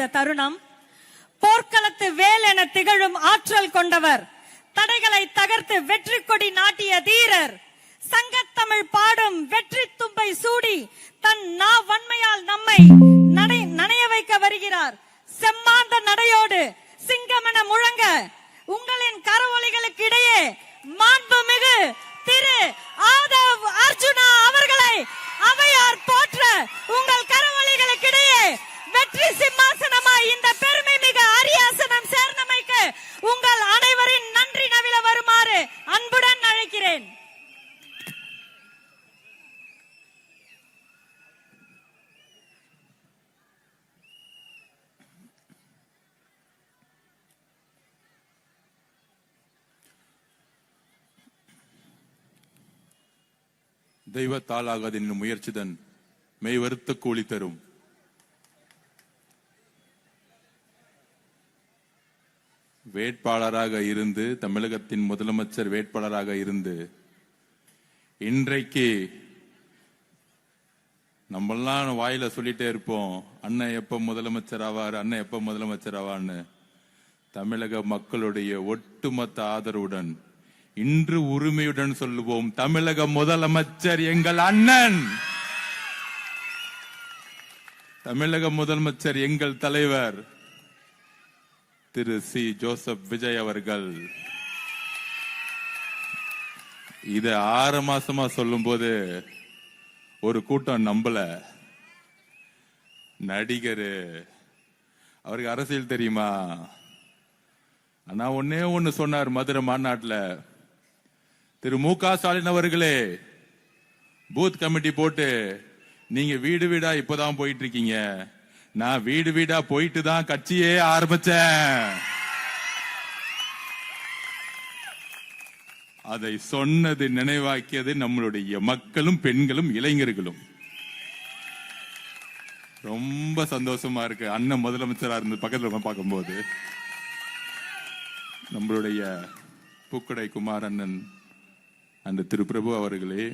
செய்த தருணம். போர்க்களத்து வேல் என திகழும் ஆற்றல் கொண்டவர், தடைகளை தகர்த்து வெற்றி கொடி நாட்டிய தீரர், சங்கத்தமிழ் பாடும் வெற்றி தும்பை சூடி தன் வன்மையால் நம்மை நனைய வைக்க வருகிறார். செம்மாந்த நடையோடு சிங்கமென முழங்க உங்களின் கரவொலிகளுக்கு இடையே மாண்புமிகு திரு ஆதவ் அர்ஜுனா அவர்களை அவையார் போற்ற உங்கள் கரவொலிகளுக்கு இடையே வெற்றி சிம்மாசனமாய் இந்த பெருமை மிகு அரியாசனம் சேர்ந்தமைக்கு உங்கள் அனைவரின் நன்றி நவில வருமாறு அன்புடன் அழைக்கிறேன். தெய்வத்தாலாகாது என்னும் முயற்சிதன் மெய் வருத்த கூலி தரும். வேட்பாளராக இருந்து, தமிழகத்தின் முதலமைச்சர் வேட்பாளராக இருந்து, இன்றைக்கு நம்மெல்லாம் வாயில சொல்லிட்டே இருப்போம், அண்ணன் எப்ப முதலமைச்சர் ஆவார், அண்ணன் எப்ப முதலமைச்சர் ஆவான்னு. தமிழக மக்களுடைய ஒட்டுமொத்த ஆதரவுடன் இன்று உரிமையுடன் சொல்லுவோம், தமிழக முதலமைச்சர் எங்கள் அண்ணன், தமிழக முதலமைச்சர் எங்கள் தலைவர் திரு சி. ஜோசப் விஜய் அவர்கள். இத 6 மாசமா சொல்லும் போது ஒரு கூட்டம் நம்பல. நடிகர் அவருக்கு அரசியல் தெரியுமா? ஆனா ஒன்னே ஒன்னு சொன்னார் மதுரை மாநாட்டில், திரு மு.க. ஸ்டாலின் அவர்களே, பூத் கமிட்டி போட்டு நீங்க வீடு வீடா இப்பதான் போயிட்டு இருக்கீங்க, நான் வீடு வீடா போயிட்டு தான் கட்சியே ஆரம்பிச்சேன். அதை சொன்னது, நினைவாக்கியது நம்மளுடைய மக்களும் பெண்களும் இளைஞர்களும். ரொம்ப சந்தோஷமா இருக்கு. அண்ணன் முதலமைச்சரா இருந்து பக்கத்துல பார்க்கும்போது நம்மளுடைய பூக்கடை குமார் அண்ணன் அந்த திரு பிரபு அவர்களே,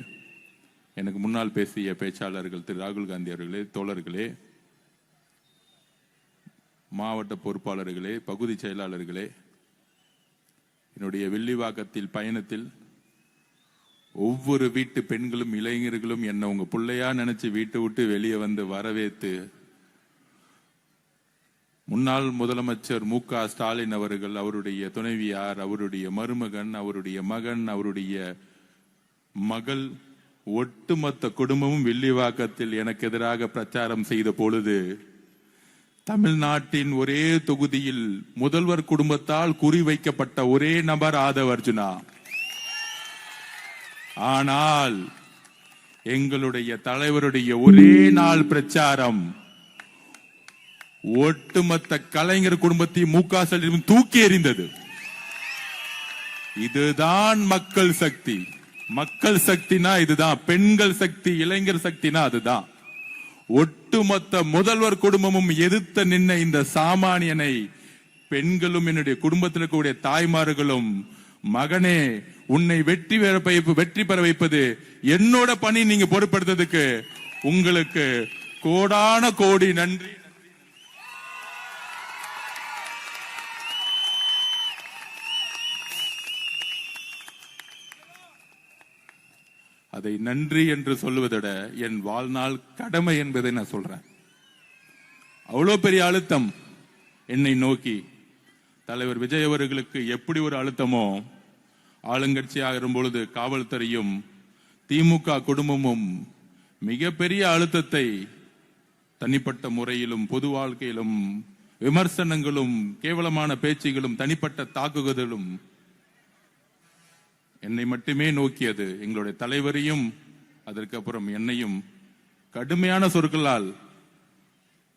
எனக்கு முன்னால் பேசிய பேச்சாளர்கள் திரு ராகுல் காந்தி அவர்களே, தோழர்களே, மாவட்ட பொறுப்பாளர்களே, பகுதி செயலாளர்களே, என்னுடைய வில்லிவாக்கத்தில் பயணத்தில் ஒவ்வொரு வீட்டு பெண்களும் இளைஞர்களும் என்ன உங்க பிள்ளையா நினைச்சு வீட்டை விட்டு வெளியே வந்து வரவேற்று, முன்னாள் முதலமைச்சர் மு.க. ஸ்டாலின் அவர்கள், அவருடைய துணைவியார், அவருடைய மருமகன், அவருடைய மகன், அவருடைய மகள், ஒட்டுமொத்த குடும்பமும் வில்லிவாக்கத்தில் எனக்கு எதிராக பிரச்சாரம் செய்த பொழுது, தமிழ்நாட்டின் ஒரே தொகுதியில் முதல்வர் குடும்பத்தால் குறிவைக்கப்பட்ட ஒரே நபர் ஆதவ் அர்ஜுனா. ஆனால் எங்களுடைய தலைவருடைய ஒரே நாள் பிரச்சாரம் ஒட்டுமொத்த கலைஞர் குடும்பத்தை மு.க. ஸ்டாலின் தூக்கி எறிந்தது. இதுதான் மக்கள் சக்தி. மக்கள் சக்தினா இதுதான். பெண்கள் சக்தி, இளைஞர் சக்தினா அதுதான். ஒட்டுமொத்த முதல்வர் குடும்பமும் எதிர்த்து நின்ன இந்த சாமானியனை பெண்களும் என்னுடைய குடும்பத்தில் இருக்கக்கூடிய தாய்மார்களும், மகனே உன்னை வெற்றி பெற வைப்பது என்னோட பணி, நீங்க பொறுப்படுத்ததுக்கு உங்களுக்கு கோடான கோடி நன்றி. அதை நன்றி என்று சொல்லுவதோட என் வாழ்நாள் கடமை என்பதை நான் சொல்றேன். அவ்வளவு பெரிய அழுத்தம் என்னை நோக்கி தலைவர் விஜய் அவர்களுக்கு எப்படி ஒரு அழுத்தமோ, ஆளுங்கட்சியாக இருக்கும்பொழுது காவல்துறையும் திமுக குடும்பமும் மிகப்பெரிய அழுத்தத்தை தனிப்பட்ட முறையிலும் பொது வாழ்க்கையிலும் விமர்சனங்களும் கேவலமான பேச்சுகளும் தனிப்பட்ட தாக்குதலும் என்னை மட்டுமே நோக்கியது. எங்களுடைய தலைவரையும் அதற்கு அப்புறம் என்னையும் கடுமையான சொற்களால்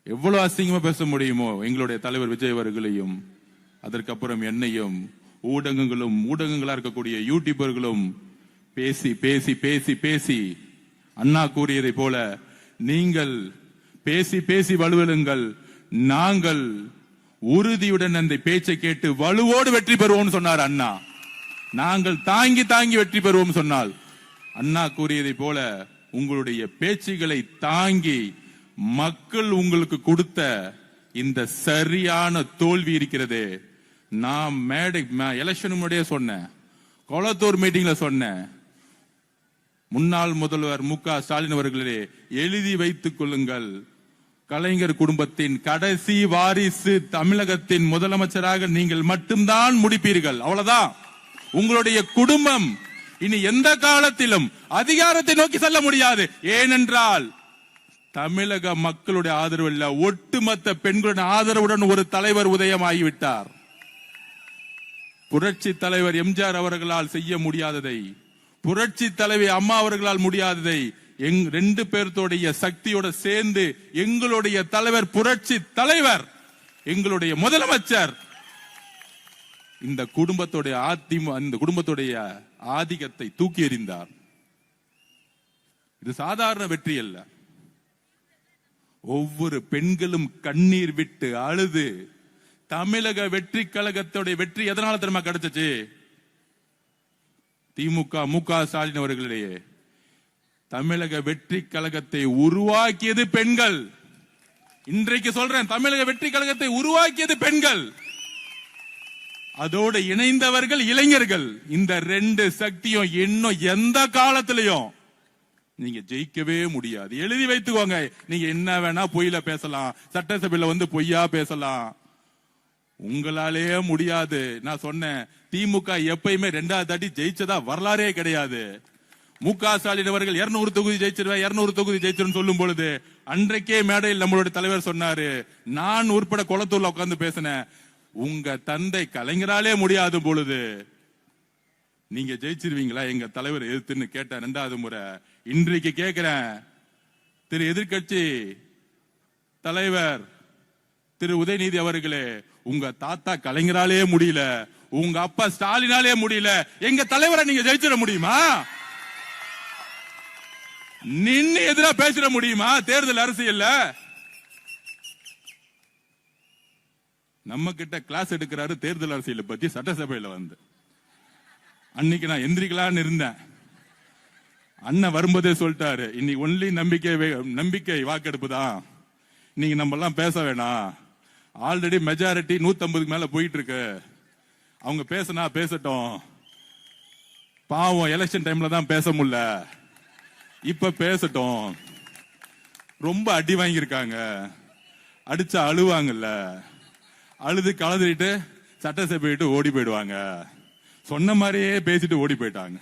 எவ்வளவு அசிங்கமா பேச முடியுமோ எங்களுடைய தலைவர் விஜய் அவர்களையும், அதற்கு அப்புறம் என்னையும் ஊடகங்களும் ஊடகங்களா இருக்கக்கூடிய யூடியூபர்களும் பேசி பேசி பேசி பேசி அண்ணா கூறியதை போல, நீங்கள் பேசி பேசி வலுவலுங்கள், நாங்கள் உறுதியுடன் அந்த பேச்சை கேட்டு வலுவோடு வெற்றி பெறுவோம் சொன்னார் அண்ணா. நாங்கள் தாங்கி தாங்கி வெற்றி பெறுவோம் சொன்னால், அண்ணா கூறியதை போல உங்களுடைய பேச்சுகளை தாங்கி மக்கள் உங்களுக்கு கொடுத்த இந்த சரியான தோல்வி இருக்கிறதே. நான் எலெக்ஷன் முன்னாடியே சொன்னேன், கொளத்தூர் மீட்டிங்ல சொன்னேன், முன்னாள் முதல்வர் மு.க. ஸ்டாலின் அவர்களே, எழுதி வைத்துக் கொள்ளுங்கள், கலைஞர் குடும்பத்தின் கடைசி வாரிசு தமிழகத்தின் முதலமைச்சராக நீங்கள் மட்டும்தான் முடிப்பீர்கள். அவ்வளவுதான். உங்களுடைய குடும்பம் இனி எந்த காலத்திலும் அதிகாரத்தை நோக்கி செல்ல முடியாது. ஏனென்றால் தமிழக மக்களுடைய ஆதரவு இல்ல, ஒட்டுமொத்த பெண்களுடைய ஆதரவுடன் ஒரு தலைவர் உதயமாகிவிட்டார். புரட்சி தலைவர் எம்ஜிஆர் அவர்களால் செய்ய முடியாததை, புரட்சி தலைவி அம்மா அவர்களால் முடியாததை ரெண்டு பேர்த்தோடைய சக்தியோட சேர்ந்து எங்களுடைய தலைவர், புரட்சி தலைவர், எங்களுடைய முதலமைச்சர் இந்த குடும்பத்துடைய இந்த குடும்பத்துடைய ஆதிக்கத்தை தூக்கி எறிந்தார். இது சாதாரண வெற்றி அல்ல. ஒவ்வொரு பெண்களும் கண்ணீர் விட்டு அழுது, தமிழக வெற்றி கழகத்துடைய வெற்றி எதனால தெரியுமா கிடைச்சிச்சு? திமுக மு.க. ஸ்டாலின் அவர்களிடையே தமிழக வெற்றி கழகத்தை உருவாக்கியது பெண்கள். இன்றைக்கு சொல்றேன், தமிழக வெற்றி கழகத்தை உருவாக்கியது பெண்கள், அதோடு இணைந்தவர்கள் இளைஞர்கள். இந்த ரெண்டு சக்தியும் இன்னும் எந்த காலத்திலையும் நீங்க ஜெயிக்கவே முடியாது. எழுதி வைத்துக்கோங்க. நீங்க என்ன வேணா பொய்யில பேசலாம், சட்டசபையில வந்து பொய்யா பேசலாம், உங்களாலே முடியாது. நான் சொன்னேன், திமுக எப்பயுமே 2வது தாட்டி ஜெயிச்சதா வரலாறே கிடையாது. மு.க. ஸ்டாலின் அவர்கள் 200 தொகுதி ஜெயிச்சிருவேன், 200 தொகுதி ஜெயிச்சிரும் சொல்லும் பொழுது அன்றைக்கே மேடையில் நம்மளுடைய தலைவர் சொன்னாரு, நான் உட்பட கொளத்தூர்ல உட்கார்ந்து பேசினேன், உங்க தந்தை கலைஞராலே முடியாத பொழுது நீங்க ஜெயிச்சிருவீங்களா எங்க தலைவர் எதிர்த்துன்னு கேட்ட 2வது முறை. இன்றைக்கு கேட்கிறேன், திரு எதிர்கட்சி தலைவர் திரு உதயநிதி அவர்களே, உங்க தாத்தா கலைஞராலே முடியல, உங்க அப்பா ஸ்டாலினாலே முடியல, எங்க தலைவரை நீங்க ஜெயிச்சிட முடியுமா? நின்னு எதிரா பேசிட முடியுமா? தேர்தல் அரசியல்ல நம்ம கிட்ட கிளாஸ் எடுக்கிறாரு தேர்தல் அரசியலை பத்தி சட்டசபையில வந்து. அன்னைக்கு நான் எந்திரிக்கலான்னு இருந்தேன், அண்ணன் வரும்போதே சொல்லிட்டாரு, இன்னைக்கு ஒன்லி நம்பிக்கை வாக்கெடுப்பு தான், நீங்க நம்ம எல்லாம் பேச வேணாம், ஆல்ரெடி மெஜாரிட்டி 150 மேல போயிட்டு இருக்கு, அவங்க பேசினா பேசட்டும், பாவம் எலெக்ஷன் டைம்ல தான் பேச முடியல, இப்ப பேசட்டும், ரொம்ப அடி வாங்கியிருக்காங்க, அடிச்சா அழுவாங்கல்ல, அழுது கலந்துட்டு சட்டசபை விட்டு ஓடி போயிடுவாங்க, சொன்ன மாதிரியே பேசிட்டு ஓடி போயிட்டாங்க.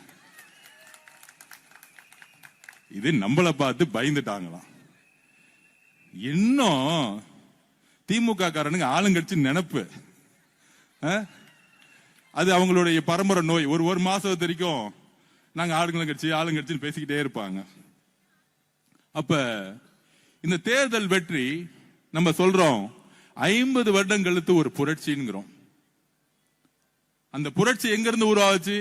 இது நம்மளை பார்த்து பயந்துட்டாங்களாம். இன்னும் திமுக காரனுங்க ஆளுங்கட்சி நினைப்பு, அது அவங்களுடைய பரம்பரை நோய். ஒரு மாசம் வரைக்கும் நாங்க ஆளுங்கட்சின்னு பேசிக்கிட்டே இருப்பாங்க. அப்ப இந்த தேர்தல் வெற்றி நம்ம சொல்றோம் 50 வருடம் கழித்து ஒரு புரட்சிங்கிறோம். அந்த புரட்சி எங்க இருந்து உருவாச்சு?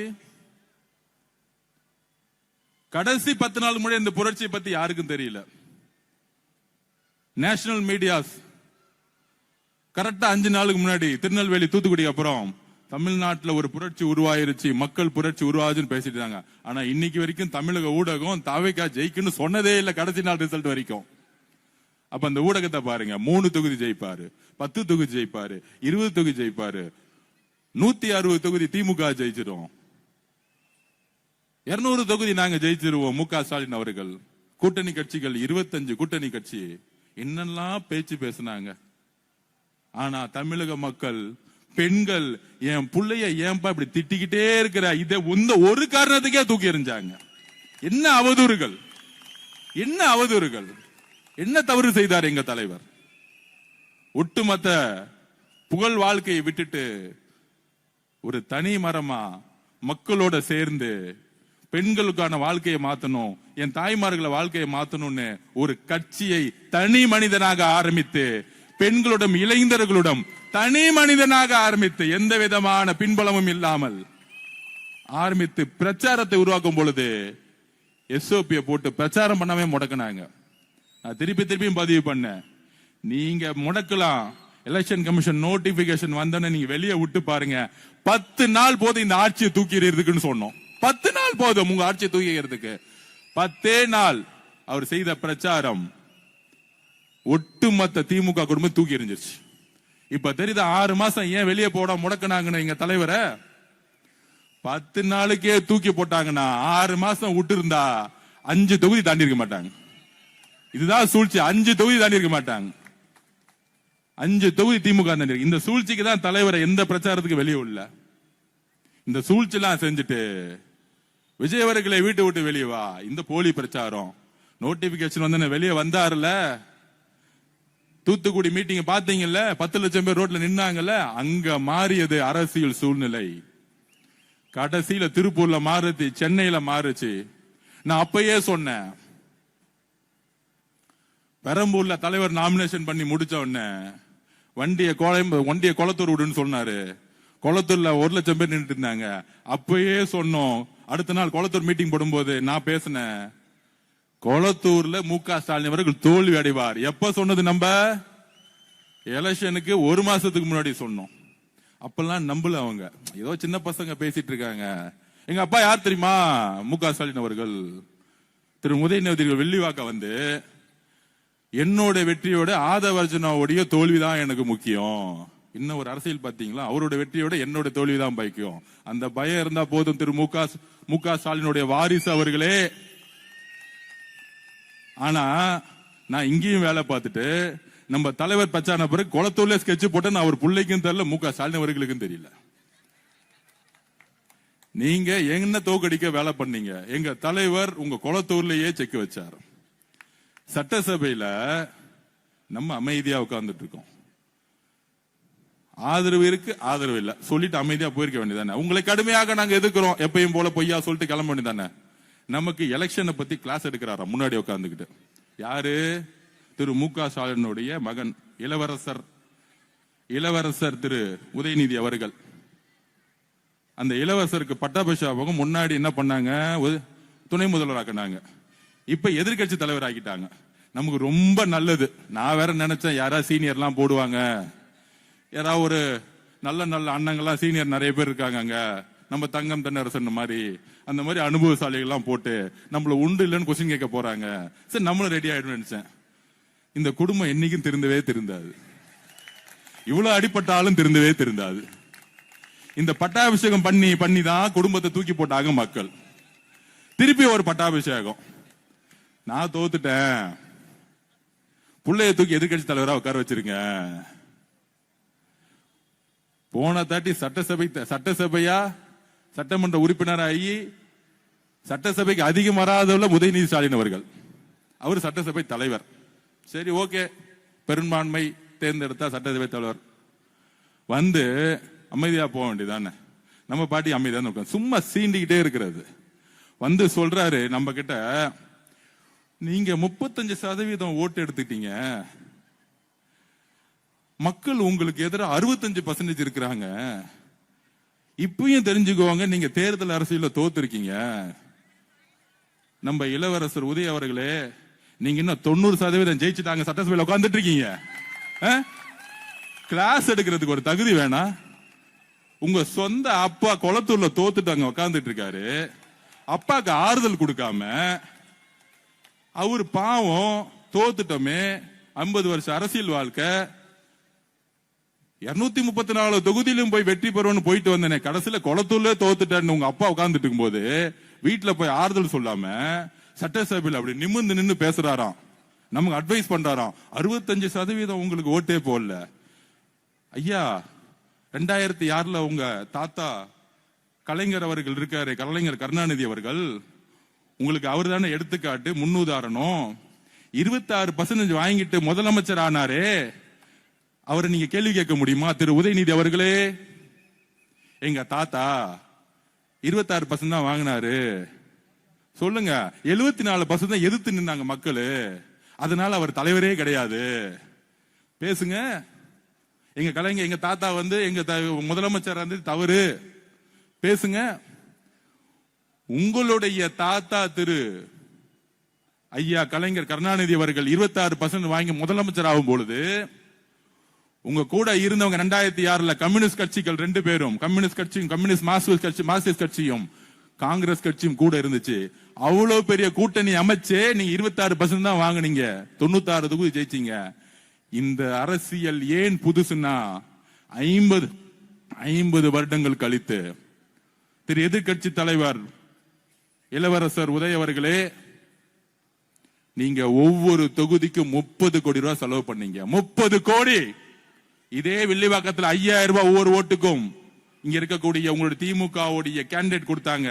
கடைசி 10 நாள் முன்னாடி இந்த புரட்சியை பத்தி யாருக்கும் தெரியல. நேஷனல் மீடியாஸ் கரெக்டா 5 நாளுக்கு முன்னாடி திருநெல்வேலி தூத்துக்குடி அப்புறம் தமிழ்நாட்டில் ஒரு புரட்சி உருவாயிருச்சு, மக்கள் புரட்சி உருவாச்சுன்னு பேசிட்டு இருக்காங்க. ஆனா இன்னைக்கு வரைக்கும் தமிழக ஊடகம் தாவேகா ஜெயிக்குன்னு சொன்னதே இல்ல, கடைசி நாள் ரிசல்ட் வரைக்கும். அப்ப அந்த ஊடகத்தை பாருங்க, 3 தொகுதி ஜெயிப்பாரு, 10 தொகுதி ஜெயிப்பாரு, 20 தொகுதி ஜெயிப்பாரு, 160 தொகுதி திமுக ஜெயிச்சிரும், 200 தொகுதி நாங்க ஜெயிச்சிருவோம் மு.க. ஸ்டாலின் அவர்கள். கூட்டணி கட்சிகள் 25 கூட்டணி கட்சி என்னெல்லாம் பேச்சு பேசினாங்க. ஆனா தமிழக மக்கள், பெண்கள், என் புள்ளைய ஏன்பா இப்படி திட்டிக்கிட்டே இருக்கிற, இதை ஒரு காரணத்துக்கே தூக்கி எறிஞ்சாங்க. என்ன அவதூறுகள், என்ன அவதூறுகள், என்ன தவறு செய்தார் எங்க தலைவர்? ஒட்டுமொத்த புகழ் வாழ்க்கையை விட்டுட்டு ஒரு தனி மரமா மக்களோட சேர்ந்து பெண்களுக்கான வாழ்க்கையை மாத்தணும், என் தாய்மார்களை வாழ்க்கையை மாத்தணும்னு ஒரு கட்சியை தனி மனிதனாக ஆரம்பித்து, பெண்களிடம் இளைஞர்களிடம் தனி மனிதனாக ஆரம்பித்து, எந்த விதமான பின்பலமும் இல்லாமல் ஆரம்பித்து பிரச்சாரத்தை உருவாக்கும் பொழுது எஸ்ஓபியை போட்டு பிரச்சாரம் பண்ணவே முடக்கினாங்க. நான் திருப்பியும் பதிவு பண்ணேன், நீங்க முடக்கலாம், எலெக்ஷன் கமிஷன் நோட்டிபிகேஷன் வந்தோன்னு நீங்க வெளியே விட்டு பாருங்க, 10 நாள் போதும் இந்த ஆட்சியை தூக்கி எறியறதுக்குன்னு சொன்னோம். 10 நாள் போதும் உங்க ஆட்சியை தூக்கி எறியறதுக்கு. 10 நாள் அவர் செய்த பிரச்சாரம் ஒட்டுமொத்த திமுக குடும்பம் தூக்கி எறிஞ்சிருச்சு. இப்ப தெரியுது 6 மாசம் ஏன் வெளியே போட முடக்கினாங்கன்னு எங்க தலைவரை 10 நாளுக்கே தூக்கி போட்டாங்கன்னா 6 மாசம் விட்டு இருந்தா 5 தொகுதி தாண்டி இருக்க மாட்டாங்க. இதுதான் சூழ்ச்சி. 5 தொகுதி தாண்டி இருக்க மாட்டாங்க. 5 தொகுதி திமுக தாண்டி இருக்கு. இந்த சூழ்ச்சிக்கு தான் தலைவரை எந்த பிரச்சாரத்துக்கு வெளியே உள்ள இந்த சூழ்ச்சி எல்லாம் செஞ்சுட்டு விஜய் அவர்களை வீட்டு விட்டு வெளியே வா. இந்த போலி பிரச்சாரம் நோட்டிபிகேஷன் வந்து வெளியே வந்தாருல, தூத்துக்குடி மீட்டிங் பாத்தீங்கல்ல, 10 லட்சம் பேர் ரோட்ல நின்னாங்கல்ல, அங்க மாறியது அரசியல் சூழ்நிலை. கடைசியில திருப்பூர்ல மாறுச்சு, சென்னையில மாறுச்சு. நான் அப்பயே சொன்னேன், பெரம்பூர்ல தலைவர் நாமினேஷன் பண்ணி முடிச்ச உடனே வண்டிய குளத்தூர் விடுன்னு சொன்னாரு. குளத்தூர்ல 1 லட்சம் பேர் நின்றுட்டு இருந்தாங்க. அப்பயே சொன்னோம். அடுத்த நாள் குளத்தூர் மீட்டிங் போடும்போது நான் பேசினேன், குளத்தூர்ல மு.க. ஸ்டாலின் அவர்கள் தோல்வி அடைவார். எப்ப சொன்னது? நம்ம எலெக்ஷனுக்கு 1 மாசத்துக்கு முன்னாடி சொன்னோம். அப்பெல்லாம் நம்பல அவங்க. ஏதோ சின்ன பசங்க பேசிட்டு இருக்காங்க. எங்க அப்பா யார் தெரியுமா? மு.க. ஸ்டாலின் அவர்கள். திரு உதயநிதி வெள்ளிவாக்க வந்து என்னோட வெற்றியோட ஆதவர்ஜனாவுடைய தோல்விதான் எனக்கு முக்கியம். இன்னும் ஒரு அரசியல் பாத்தீங்களா? அவரோட வெற்றியோட என்னோட தோல்விதான் பைக்கும். அந்த பயம் இருந்தா போதும். திரு மு.க. ஸ்டாலினுடைய வாரிசு அவர்களே. ஆனா நான் இங்கேயும் வேலை பார்த்துட்டு நம்ம தலைவர் பச்சான பிறகு குளத்தூர்ல ஸ்கெட்ச் போட்டு நான் அவர் பிள்ளைக்கும் தெரியல, மு.க. ஸ்டாலின் அவர்களுக்கும் தெரியல. நீங்க என்ன தோக்கடிக்க வேலை பண்ணீங்க? எங்க தலைவர் உங்க குளத்தூர்லயே செக் வச்சார். சட்டசபையில நம்ம அமைதியா உட்கார்ந்துட்டு இருக்கோம். ஆதரவு இருக்கு, ஆதரவு இல்ல சொல்லிட்டு அமைதியா போயிருக்க வேண்டியதானே? உங்களை கடுமையாக நாங்க எதிர்க்கிறோம் எப்பயும் போல பொய்யா சொல்லிட்டு கிளம்ப வேண்டியதானே? நமக்கு எலெக்ஷனை பத்தி கிளாஸ் எடுக்கிறாரா முன்னாடி உட்கார்ந்துகிட்டு? யாரு? திரு மு.க. ஸ்டாலினுடைய மகன் இளவரசர் திரு உதயநிதி அவர்கள். அந்த இளவரசருக்கு பட்டாபிஷேகம் முன்னாடி என்ன பண்ணாங்க? துணை முதல்வராக்கினாங்க. இப்ப எதிர்கட்சி தலைவர் ஆக்கிட்டாங்க. நமக்கு ரொம்ப நல்லது. நான் வேற நினைச்சேன் யாராவது சீனியர் எல்லாம் போடுவாங்க, யாராவது ஒரு நல்ல நல்ல அண்ணங்கள்லாம் சீனியர் நிறைய பேர் இருக்காங்க அங்க, நம்ம தங்கம் தென்னரசன் மாதிரி அந்த மாதிரி அனுபவசாலிகள் எல்லாம் போட்டு நம்மள உண்டு இல்லைன்னு கொஸ்டின் கேட்க போறாங்க. சரி நம்மளும் ரெடி ஆயிடும் நினைச்சேன். இந்த குடும்பம் என்னைக்கும் திருந்தவே திருந்தாது. இவ்வளவு அடிப்பட்டாலும் திருந்தவே திருந்தாது. இந்த பட்டாபிஷேகம் பண்ணி தான் குடும்பத்தை தூக்கி போட்டாங்க மக்கள். திருப்பி ஒரு பட்டாபிஷேகம். நான் தோத்துட்டேன், புள்ளைய தூக்கி எதிர்கட்சி தலைவரா உட்கார வச்சிருங்க. போன தாட்டி சட்டசபையா சட்டமன்ற உறுப்பினராகி சட்டசபைக்கு அதிகம் வராதவள்ள உதயநிதி ஸ்டாலின் அவர்கள். அவர் சட்டசபை தலைவர். சரி ஓகே, பெரும்பான்மை தேர்ந்தெடுத்தா சட்டசபை தலைவர் வந்து அமைதியா போக வேண்டியதானே? நம்ம பாட்டி அமைதியா இருக்கும். சும்மா சீண்டிக்கிட்டே இருக்கிறது. வந்து சொல்றாரு நம்ம கிட்ட, நீங்க 35% ஓட்டு எடுத்துட்டீங்க, மக்கள் உங்களுக்கு எதிராக 65% இருக்கிறாங்க. இப்பயும் தெரிஞ்சுக்கோங்க, நீங்க தேர்தல் அரசியல தோத்துருக்கீங்க. நம்ம இளவரசர் உதய அவர்களே, நீங்க இன்னும் 90% ஜெயிச்சுட்டாங்க, சட்டசபையில் உட்கார்ந்துட்டு இருக்கீங்க. கிளாஸ் எடுக்கிறதுக்கு ஒரு தகுதி வேணா? உங்க சொந்த அப்பா குளத்தூர்ல தோத்துட்டு அங்க உட்கார்ந்துட்டு இருக்காரு. அப்பாக்கு ஆறுதல் கொடுக்காம, அவரு பாவம் தோத்துட்டோமே, 50 வருஷம் அரசியல் வாழ்க்கை, 234 தொகுதியிலும் போய் வெற்றி பெறுவோம்னு போயிட்டு வந்தேனே, கடைசியில குளத்தூர்ல தோத்துட்டேன்னு உங்க அப்பா உட்கார்ந்துட்டு இருக்கும் போது வீட்டுல போய் ஆறுதல் சொல்லாம சட்டசபையில் அப்படி நிமிர்ந்து நின்று பேசுறாராம், நமக்கு அட்வைஸ் பண்றாராம். 65% உங்களுக்கு ஓட்டே போடல. ஐயா, 2006 உங்க தாத்தா கலைஞர் அவர்கள் இருக்காரு, கலைஞர் கருணாநிதி அவர்கள், உங்களுக்கு அவர் தானே எடுத்துக்காட்டு, முன்னுதாரணம். 26% வாங்கிட்டு முதலமைச்சர் ஆனாரே, அவரை நீங்க கேள்வி கேட்க முடியுமா? திரு உதயநிதி அவர்களே, எங்க தாத்தா 26% தான் வாங்கினாரு சொல்லுங்க. 74% தான் எதிர்த்து நின்னாங்க மக்கள், அதனால அவர் தலைவரே கிடையாது. பேசுங்க. எங்க கலைஞர், எங்க தாத்தா வந்து எங்க முதலமைச்சர் வந்து தவறு பேசுங்க. உங்களுடைய தாத்தா திரு ஐயா கலைஞர் கருணாநிதி அவர்கள் 26% வாங்கி முதலமைச்சர் ஆகும் பொழுது, உங்க கூட இருந்தவங்க 2006 கம்யூனிஸ்ட் கட்சிகள் 2 பேரும், கம்யூனிஸ்ட் கட்சியும், கம்யூனிஸ்ட் மார்க்சிஸ்ட் கட்சியும், காங்கிரஸ் கட்சியும் கூட இருந்துச்சு. அவ்வளவு பெரிய கூட்டணி அமைச்சு நீங்க 26% தான் வாங்குனீங்க, 96 தொகுதி ஜெயிச்சீங்க. இந்த அரசியல் ஏன் புதுசுன்னா 50 வருடங்கள் கழித்து திரு எதிர்கட்சி தலைவர் இளவரசர் உதய அவர்களே, நீங்க ஒவ்வொரு தொகுதிக்கும் 30 கோடி ரூபாய் செலவு பண்ணீங்க. 30 கோடி. இதே வில்லிவாக்கத்தில் 5000 ரூபாய் ஒவ்வொரு ஓட்டுக்கும் இங்க இருக்கக்கூடிய உங்களுடைய திமுக கேண்டிடேட் கொடுத்தாங்க.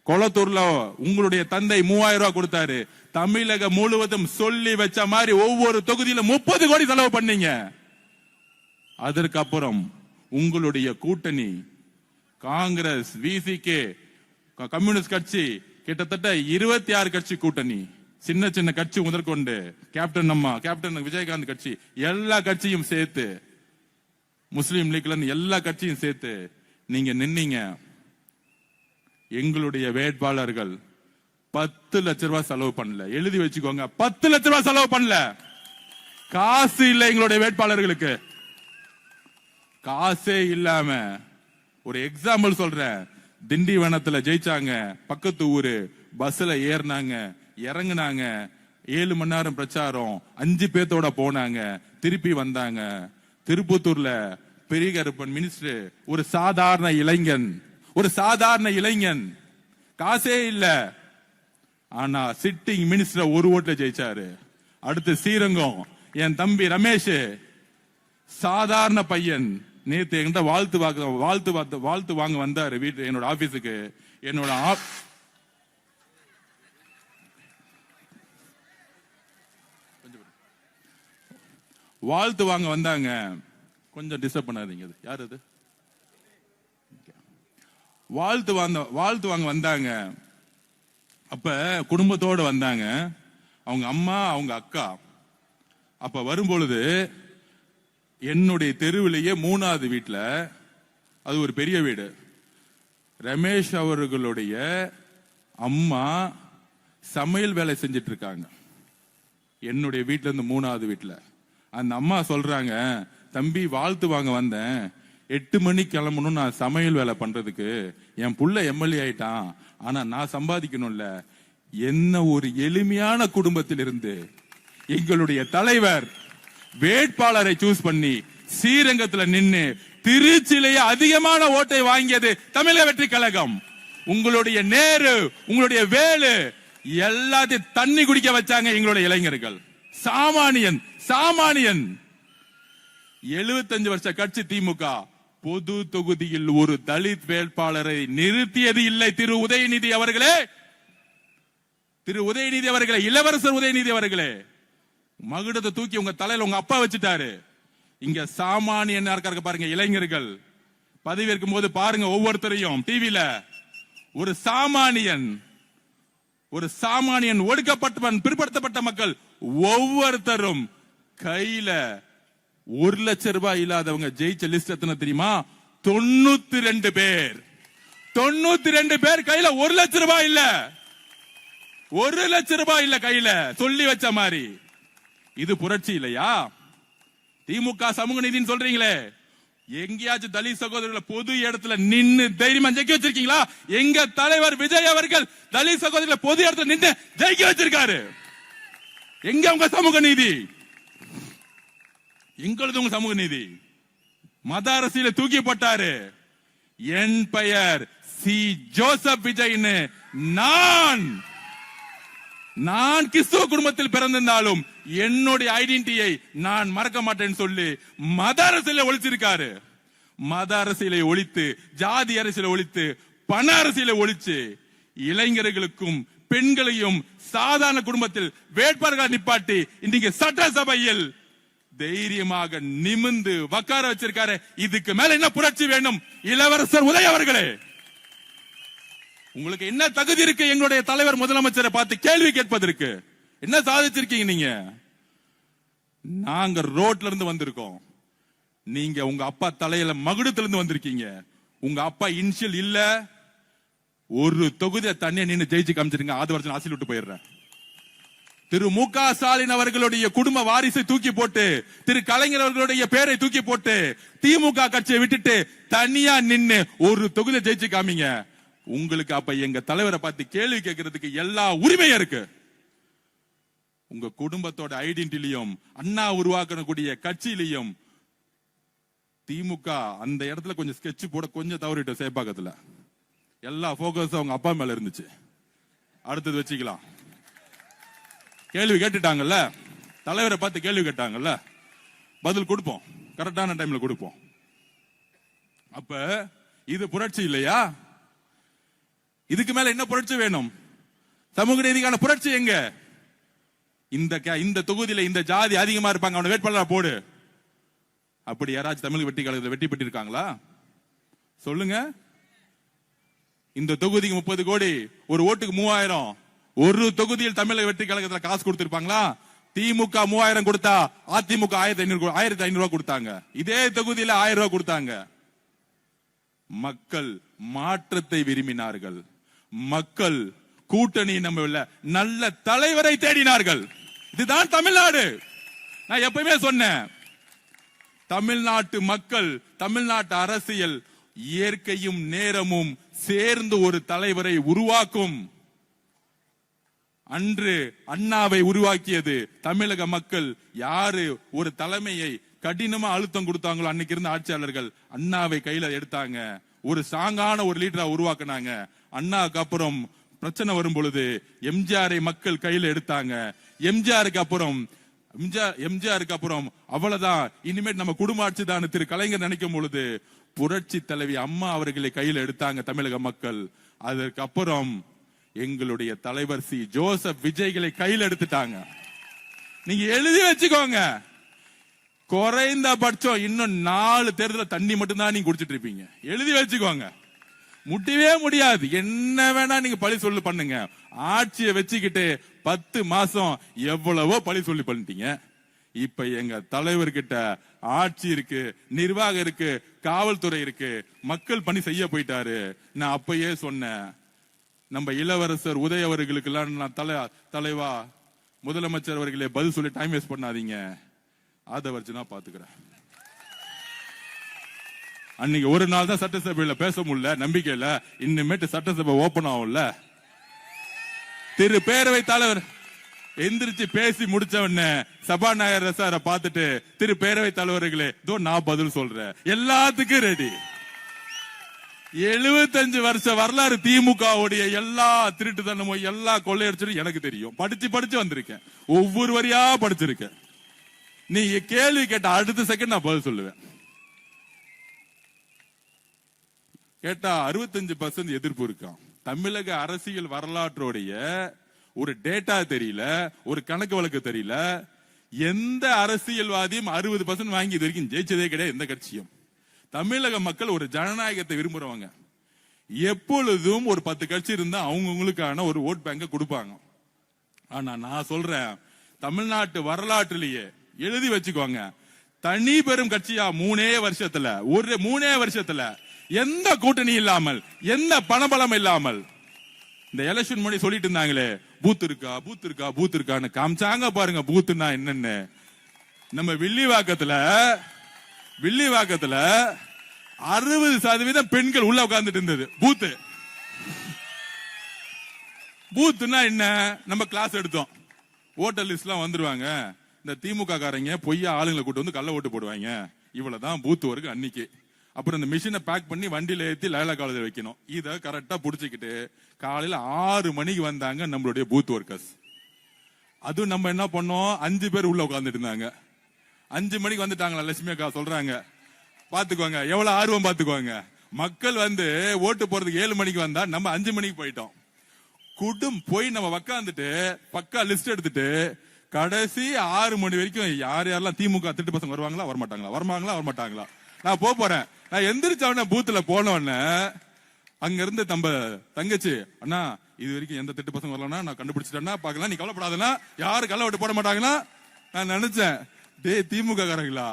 கொளத்தூர்ல உங்களுடைய தந்தை 3000 ரூபாய் கொடுத்தாரு. தமிழகம் முழுவதும் சொல்லி வச்ச மாதிரி ஒவ்வொரு தொகுதியில 30 கோடி செலவு பண்ணீங்க. அதற்கப்புறம் உங்களுடைய கூட்டணி காங்கிரஸ், விசிகே, கம்யூனிஸ்ட் கட்சி, கிட்டத்தட்ட 26 கட்சி கூட்டணி, சின்ன சின்ன கட்சி முதற்கொண்டு கேப்டன் விஜயகாந்த் கட்சி, எல்லா கட்சியும் சேர்த்து, முஸ்லீம் லீக்ல இருந்து எல்லா கட்சியும் சேர்த்து நீங்க நின்னீங்க. எங்களுடைய வேட்பாளர்கள் 10 லட்சம் ரூபாய் செலவு பண்ணல. எழுதி வச்சுக்கோங்க, 10 லட்சம் ரூபாய் செலவு பண்ணல. காசு இல்ல எங்களுடைய வேட்பாளர்களுக்கு. காசே இல்லாம ஒரு எக்ஸாம்பிள் சொல்றேன். திண்டிவனத்துல ஜெயிச்சாங்க. பக்கத்து ஊரு பஸ்ல ஏறினாங்க, இறங்குனாங்க. 7 மணி நேரம் பிரச்சாரம், 5 பேத்தோட போனாங்க, திருப்பி வந்தாங்க. திருப்பத்தூர்ல பெரிய கருப்பன் மினிஸ்டர், ஒரு சாதாரண இளைஞன், காசே இல்ல. ஆனா சிட்டிங் மினிஸ்டர் ஒரு ஓட்டுல ஜெயிச்சாரு. அடுத்து ஸ்ரீரங்கம், என் தம்பி ரமேஷ், சாதாரண பையன், நேத்து என்கிட்ட வாழ்த்து வாங்க வந்தாரு வீட்டு என்னோட ஆபீஸுக்கு. என்னோட வாழ்த்து வாங்க வந்தாங்க. கொஞ்சம் டிஸ்டர்ப் பண்ணாதீங்க. யார் அது? வாழ்த்து வாங்க வந்தாங்க. அப்ப குடும்பத்தோட வந்தாங்க. அவங்க அம்மா, அவங்க அக்கா. அப்ப வரும்பொழுது என்னுடைய தெருவிலேயே 3வது வீட்டுல, அது ஒரு பெரிய வீடு, ரமேஷ் அவர்களுடைய அம்மா சமையல் வேலை செஞ்சிட்டு இருக்காங்க. என்னுடைய வீட்டுல இருந்து 3வது வீட்டுல அந்த அம்மா சொல்றாங்க, தம்பி வாழ்த்து வாங்க வந்தேன், 8 மணிக்கு கிளம்பணும் நான் சமையல் வேலை பண்றதுக்கு. என் புள்ள எம்எல்ஏ ஆயிட்டான், ஆனா நான் சம்பாதிக்கணும்ல. என்ன ஒரு எளிமையான குடும்பத்தில் இருந்து எங்களுடைய தலைவர் வேட்பாளரை சூஸ் பண்ணி ஸ்ரீரங்கத்துல நின்னு திருச்சியிலேயே அதிகமான ஓட்டை வாங்கியது தமிழக வெற்றி கழகம். உங்களுடைய நேரு, உங்களுடைய வேலு எல்லாத்தையும் தண்ணி குடிக்க வச்சாங்க எங்களுடைய இளைஞர்கள். சாமானியன் 75 வருஷ கட்சி திமுக பொது தொகுதியில் ஒரு தலித் வேட்பாளரை நிறுத்தியது இல்லை. திரு உதயநிதி அவர்களே, இளவரசர் உதயநிதி அவர்களே, மகுடத்தை தூக்கி உங்க தலையில உங்க அப்பா வச்சுட்டாரு. இங்க சாமானியன் இருக்காரு பாருங்க. இளைஞர்கள் பதவியேற்கும் போது பாருங்க, ஒவ்வொருத்தரையும் டிவில ஒரு சாமானியன் ஒடுக்கப்பட்டவன், பிற்படுத்தப்பட்ட மக்கள் ஒவ்வொருத்தரும் கையில 1 லட்சம் ரூபாய் இல்லாதவங்க ஜெயிச்ச லிஸ்ட் எத்தனை தெரியுமா? 92 பேர். 92 பேர் கையில 1 லட்சம் ரூபாய் இல்ல. 1 லட்சம் ரூபாய் இல்ல கையில, சொல்லி வச்ச மாதிரி. இது புரட்சி இல்லையா? திமுக சமூக நீதினு சொல்றீங்களே, எங்கேயாச்சும் தலித் சகோதரர்களை பொது இடத்துல நின்னு தைரியமா ஜெயிக்க வச்சிருக்கீங்களா? எங்க தலைவர் விஜய் அவர்கள் தலித் சகோதரர்களை பொது இடத்துல நின்று ஜெயிக்க வச்சிருக்காரு. எங்க உங்க சமூக நீதி? எங்களது உங்க சமூக நீதி. மத அரசியல தூக்கி போட்டாரு. என் பெயர் சி ஜோசப் விஜய்னு. நான் கிறிஸ்துவ குடும்பத்தில் பிறந்திருந்தாலும் என்னுடைய ஐடென்டிட்டியை நான் மறக்க மாட்டேன்னு சொல்லி மத அரசியலை ஒழிச்சிருக்காரு. மத அரசியலை ஒழித்து, ஜாதி அரசியலை ஒழித்து, பண அரசியலை ஒழிச்சு இளைஞர்களுக்கும் பெண்களையும் சாதாரண குடும்பத்தில் வேட்பாளர்கள் நிப்பாட்டி இன்னைக்கு சட்டசபையில் தைரியமாக நிமிந்து உட்கார வச்சிருக்காரு. இதுக்கு மேல என்ன புரட்சி வேணும்? இளவரசர் உதய அவர்களே, உங்களுக்கு என்ன தகுதி இருக்கு எங்களுடைய தலைவர் முதலமைச்சரை பார்த்து கேள்வி கேட்பதற்கு? என்ன சாதிச்சிருக்கீங்க நீங்க? நாங்க ரோட்ல இருந்து வந்திருக்கோம். நீங்க உங்க அப்பா தலையில மகுடத்துல இருந்து வந்திருக்கீங்க. உங்க அப்பா இனிஷியல் இல்ல, ஒரு தொகுதியை தண்ணியை நின்று ஜெயிச்சு காமிச்சிருங்க. 6 வருஷம் ஆசில் விட்டு போயிடுறேன். திரு மு.க. ஸ்டாலின் அவர்களுடைய குடும்ப வாரிசை தூக்கி போட்டு, திரு கலைஞர் அவர்களுடைய பேரை தூக்கி போட்டு திமுக கட்சியை விட்டுட்டு தனியா நின்னு ஒரு தொகுதியை ஜெயிச்சு காமிங்க. உங்களுக்கு அப்ப எங்க தலைவரை பார்த்து கேள்வி கேட்கறதுக்கு எல்லா உரிமையும் இருக்கு. உங்க குடும்பத்தோட ஐடென்டிட்டிலையும் அண்ணா உருவாக்கக்கூடிய கட்சியிலையும் திமுக அந்த இடத்துல கொஞ்சம் ஸ்கெட்ச் போட கொஞ்சம் தவறிட்டு சேப்பாக்கத்துல எல்லா போக்கஸ் அவங்க அப்பா மேல இருந்துச்சு. அடுத்தது வச்சுக்கலாம். கேள்வி கேட்டுட்டாங்கல்ல, தலைவரை பார்த்து கேள்வி கேட்டாங்கல்ல, பதில் கொடுப்போம், கரெக்டான டைம்ல கொடுப்போம். அப்ப இது புரட்சி இல்லையா? இதுக்கு மேல என்ன புரட்சி வேணும்? சமூக நீதிக்கான புரட்சி எங்க? இந்த தொகுதியில இந்த ஜாதி அதிகமா இருப்பாங்க, அவனை வேட்பாளரா போடு. அப்படி யாராச்சும் தமிழ் வெற்றி கழகத்தில் வெற்றி பெற்று இருக்காங்களா? சொல்லுங்க. இந்த தொகுதிக்கு 30 கோடி, ஒரு ஓட்டுக்கு 3000. ஒரு தொகுதியில் தமிழக வெற்றி கழகத்தில் காசு கொடுத்திருப்பாங்களா? திமுக 3000 கொடுத்தா அதிமுக 1500 ரூபாய் கொடுத்தாங்க. இதே தொகுதியில 1000 ரூபாய் கொடுத்தாங்க. மக்கள் மாற்றத்தை விரும்பினார்கள். மக்கள் கூட்டணி நம்ம நல்ல தலைவரை தேடினார்கள். இதுதான் தமிழ்நாடு. நான் எப்பவுமே சொன்னேன், தமிழ்நாட்டு மக்கள், தமிழ்நாட்டு அரசியல் இயற்கையும் நேரமும் சேர்ந்து ஒரு தலைவரை உருவாக்கும். அன்று அண்ணாவை உருவாக்கியது தமிழக மக்கள். யாரு ஒரு தலைமையை கடினமா அழுத்தம் கொடுத்தாங்களோ அன்னைக்கு இருந்த ஆட்சியாளர்கள் அண்ணாவை கையில எடுத்தாங்க. ஒரு ஸ்ட்ராங்கான ஒரு லீடரா உருவாக்குனாங்க. அண்ணாவுக்கு அப்புறம் பிரச்சனை வரும் பொழுது எம்ஜிஆரை மக்கள் கையில எடுத்தாங்க. எம்ஜிஆருக்கு அப்புறம் அவ்வளவுதான், இனிமேல் நம்ம குடும்ப ஆட்சி தான் திரு கலைஞர் நினைக்கும் பொழுது புரட்சி தலைவி அம்மா அவர்களை கையில் எடுத்தாங்க தமிழக மக்கள். அதற்கு அப்புறம் எங்களுடைய தலைவர் சி ஜோசப் விஜய்களை கையில் எடுத்துட்டாங்க. நீங்க எழுதி வச்சுக்கோங்க, குறைந்தபட்சம் இன்னும் 4 தேர்தல் தண்ணி மட்டும் தான் நீங்க குடிச்சிட்டு இருப்பீங்க. எழுதி வச்சுக்கோங்க, முடியவே முடியாது. என்ன வேணா நீங்க பழி சொல்லு பண்ணுங்க. ஆட்சியை வச்சுக்கிட்டு 10 மாசம் எவ்வளவோ பழி சொல்லி பண்ணிட்டீங்க. இப்ப எங்க தலைவர்கிட்ட ஆட்சி இருக்கு, நிர்வாகம் இருக்கு, காவல்துறை இருக்கு, மக்கள் பணி செய்ய போயிட்டாரு. நான் அப்பயே சொன்னேன், நம்ம இளவரசர் உதய அவர்களுக்கு எல்லாம் நான் தலைவா முதலமைச்சர் அவர்களே பதில் சொல்லி டைம் வேஸ்ட் பண்ணாதீங்க, அதை வச்சு நான் பாத்துக்கிறேன். அன்னைக்கு ஒரு நாள் தான் சட்டசபையில பேச முடியல, நம்பிக்கையில. இனிமேட்டு சட்டசபை ஓபன் ஆகும்ல. திரு பேரவை தலைவர் எந்திரிச்சு பேசி முடிச்ச உடனே சபாநாயகர் சார பார்த்துட்டு, திரு பேரவை தலைவர்களே இதோ நான் பதில் சொல்றேன், எல்லாத்துக்கும் ரெடி. 75 வருஷ வரலாறு திமுகவுடைய எல்லா திருட்டுத்தனமும் எல்லா கொள்ளையடிச்சும் எனக்கு தெரியும். படிச்சு வந்திருக்கேன், ஒவ்வொரு வரியா படிச்சிருக்கேன். நீங்க கேள்வி கேட்ட அடுத்த செகண்ட் நான் பதில் சொல்லுவேன். கேட்டா 65% எதிர்ப்பு இருக்கான். தமிழக அரசியல் வரலாற்றுடைய ஒரு டேட்டா தெரியல, ஒரு கணக்கு வழக்கு தெரியல. எந்த அரசியல்வாதியும் 60% வாங்கி இது வரைக்கும் ஜெயிச்சதே கிடையாது, எந்த கட்சியும். தமிழக மக்கள் ஒரு ஜனநாயகத்தை விரும்புறவங்க. எப்பொழுதும் ஒரு 10 கட்சி இருந்தா அவங்களுக்கான ஒரு ஓட் பேங்க கொடுப்பாங்க. ஆனா நான் சொல்றேன், தமிழ்நாட்டு வரலாற்றிலேயே எழுதி வச்சுக்கோங்க, தனி பெரும் கட்சியா 3 வருஷத்துல எந்த கூட்டணி இல்லாமல், எந்த பணபலம் இல்லாமல், இந்த எலெக்ஷன் முன்னாடி சொல்லிட்டு இருந்தாங்களே பூத் இருக்கான்னு காமிச்சாங்க பாருங்க. பூத்துனா என்னன்னு. நம்ம வில்லிவாக்கத்துல 60% பெண்கள் உள்ள உட்கார்ந்துட்டு இருந்தது. பூத்துனா என்ன? நம்ம கிளாஸ் எடுத்தோம். ஓட்டர் லிஸ்ட் எல்லாம் வந்துருவாங்க, இந்த திமுக காரங்க பொய்யா ஆளுங்களை கூட்டு வந்து கள்ள ஓட்டு போடுவாங்க, இவ்வளவுதான் பூத்து வரைக்கும் அன்னைக்கு. அப்புறம் இந்த மிஷினை பேக் பண்ணி வண்டியில ஏத்தி லைலா காலேஜ் வைக்கணும். இத கரெக்டா புடிச்சுக்கிட்டு காலையில 6 மணிக்கு வந்தாங்க நம்மளுடைய பூத் ஒர்க்கர்ஸ். அதுவும் நம்ம என்ன பண்ணோம், 5 பேர் உள்ள உட்கார்ந்துட்டு இருந்தாங்க. 5 மணிக்கு வந்துட்டாங்களா லட்சுமி அக்கா சொல்றாங்க, பாத்துக்கோங்க எவ்வளவு ஆர்வம் பாத்துக்கோங்க. மக்கள் வந்து ஓட்டு போறதுக்கு 7 மணிக்கு வந்தா நம்ம 5 மணிக்கு போயிட்டோம். போய் நம்ம உட்காந்துட்டு பக்கா லிஸ்ட் எடுத்துட்டு கடைசி 6 மணி வரைக்கும் யார் யாரெல்லாம் திமுக திட்டு பசங்க வருவாங்களா நான் போறேன். நான் எந்திரிச்சவன பூத்துல போனவன அங்க இருந்து தங்கச்சி, அண்ணா இது வரைக்கும் எந்த திட்டு பசங்க வரலன்னா நான் கண்டுபிடிச்சிட்டேன்னா பாக்கலாம், நீ கவலைப்படாதனா, யாரு கள்ள ஓட்டு போட மாட்டாங்கன்னா. நான் நினைச்சேன், டே திமுக காரங்களா,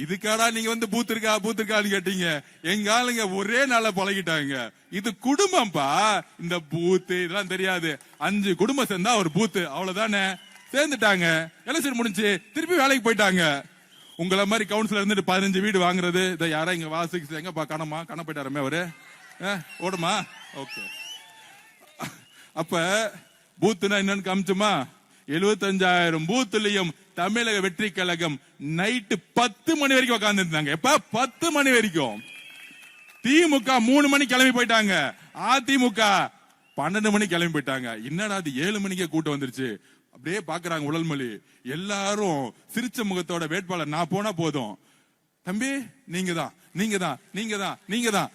இதுக்காடா நீங்க வந்து பூத்து இருக்கான்னு கேட்டீங்க. எங்க ஆளுங்க ஒரே நாள பழகிட்டாங்க. இது குடும்பம்பா, இந்த பூத்து இதெல்லாம் தெரியாது. 5 குடும்பம் சேர்ந்தா ஒரு பூத்து, அவ்வளவுதானே. சேர்ந்துட்டாங்க, எலெக்ஷன் முடிஞ்சு திருப்பி வேலைக்கு போயிட்டாங்க. உங்கள மாதிரி கவுன்சிலர் இருந்துட்டு 15 வீடு வாங்குறது, இதை யாரா இங்க வாசிக்கு எங்க காண போயிட்டாருமே அவரு ஓடுமா. ஓகே, அப்ப பூத்துனா என்னன்னு காமிச்சுமா. 75,000 பூத்துலயும் தமிழக வெற்றி கழகம் நைட்டு 10 மணி வரைக்கும் உட்கார்ந்து இருந்தாங்க. எப்ப 10 மணி வரைக்கும். திமுக 3 மணி கிளம்பி போயிட்டாங்க. அதிமுக 12 மணி கிளம்பி போயிட்டாங்க. என்னடா அது 7 மணிக்கே கூட்டம் வந்துருச்சு. அப்படியே பாக்குறாங்க உடல்மொழி. எல்லாரும் சிரிச்ச முகத்தோட வேட்பாளர் நான் போனா போதும். தம்பி நீங்க தான் நீங்க தான் நீங்க தான் நீங்க தான்.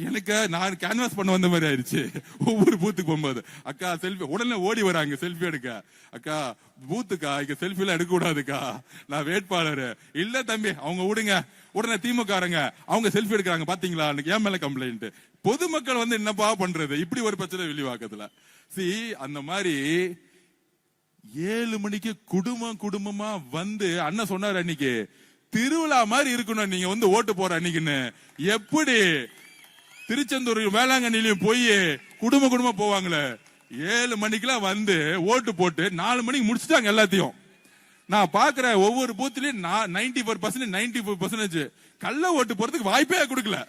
எனக்கு நான் கேன்வாஸ் பண்ண வந்த மாதிரி ஆயிடுச்சு. ஒவ்வொரு பூத்துக்கு போகும்போது அக்கா செல்ஃபி உடனே ஓடி வராங்க செல்ஃபி எடுக்க. அக்கா பூத்துக்கா இங்க செல்ஃபி எல்லாம் எடுக்க கூடாதுக்கா, நான் வேட்பாளர். இல்ல தம்பி அவங்க விடுங்க. உடனே திமுகங்க அவங்க செல்ஃபி எடுக்கிறாங்க பாத்தீங்களா, என் மேல கம்ப்ளைண்ட். பொதுமக்கள் வந்து என்னப்பா பண்றது, இப்படி ஒரு பிரச்சனை வெளிவாக்கத்துல. அந்த மாதிரி 7 மணிக்கு குடும்பமா வந்து அண்ணன் சொன்னார் அன்னைக்கு திருவிழா மாதிரி இருக்கணும் நீங்க வந்து ஓட்டு போற அன்னைக்குன்னு. எப்படி திருச்செந்தூர் வேளாங்கண்ணிலையும் போய் குடும்பமா போவாங்களே, 7 மணிக்கெல்லாம் வந்து ஓட்டு போட்டு 4 மணிக்கு முடிச்சுட்டாங்க எல்லாத்தையும். நான் பாக்குறேன் ஒவ்வொரு பூத்திலையும் 94% 94% கள்ள ஓட்டு போறதுக்கு வாய்ப்பே கொடுக்கல.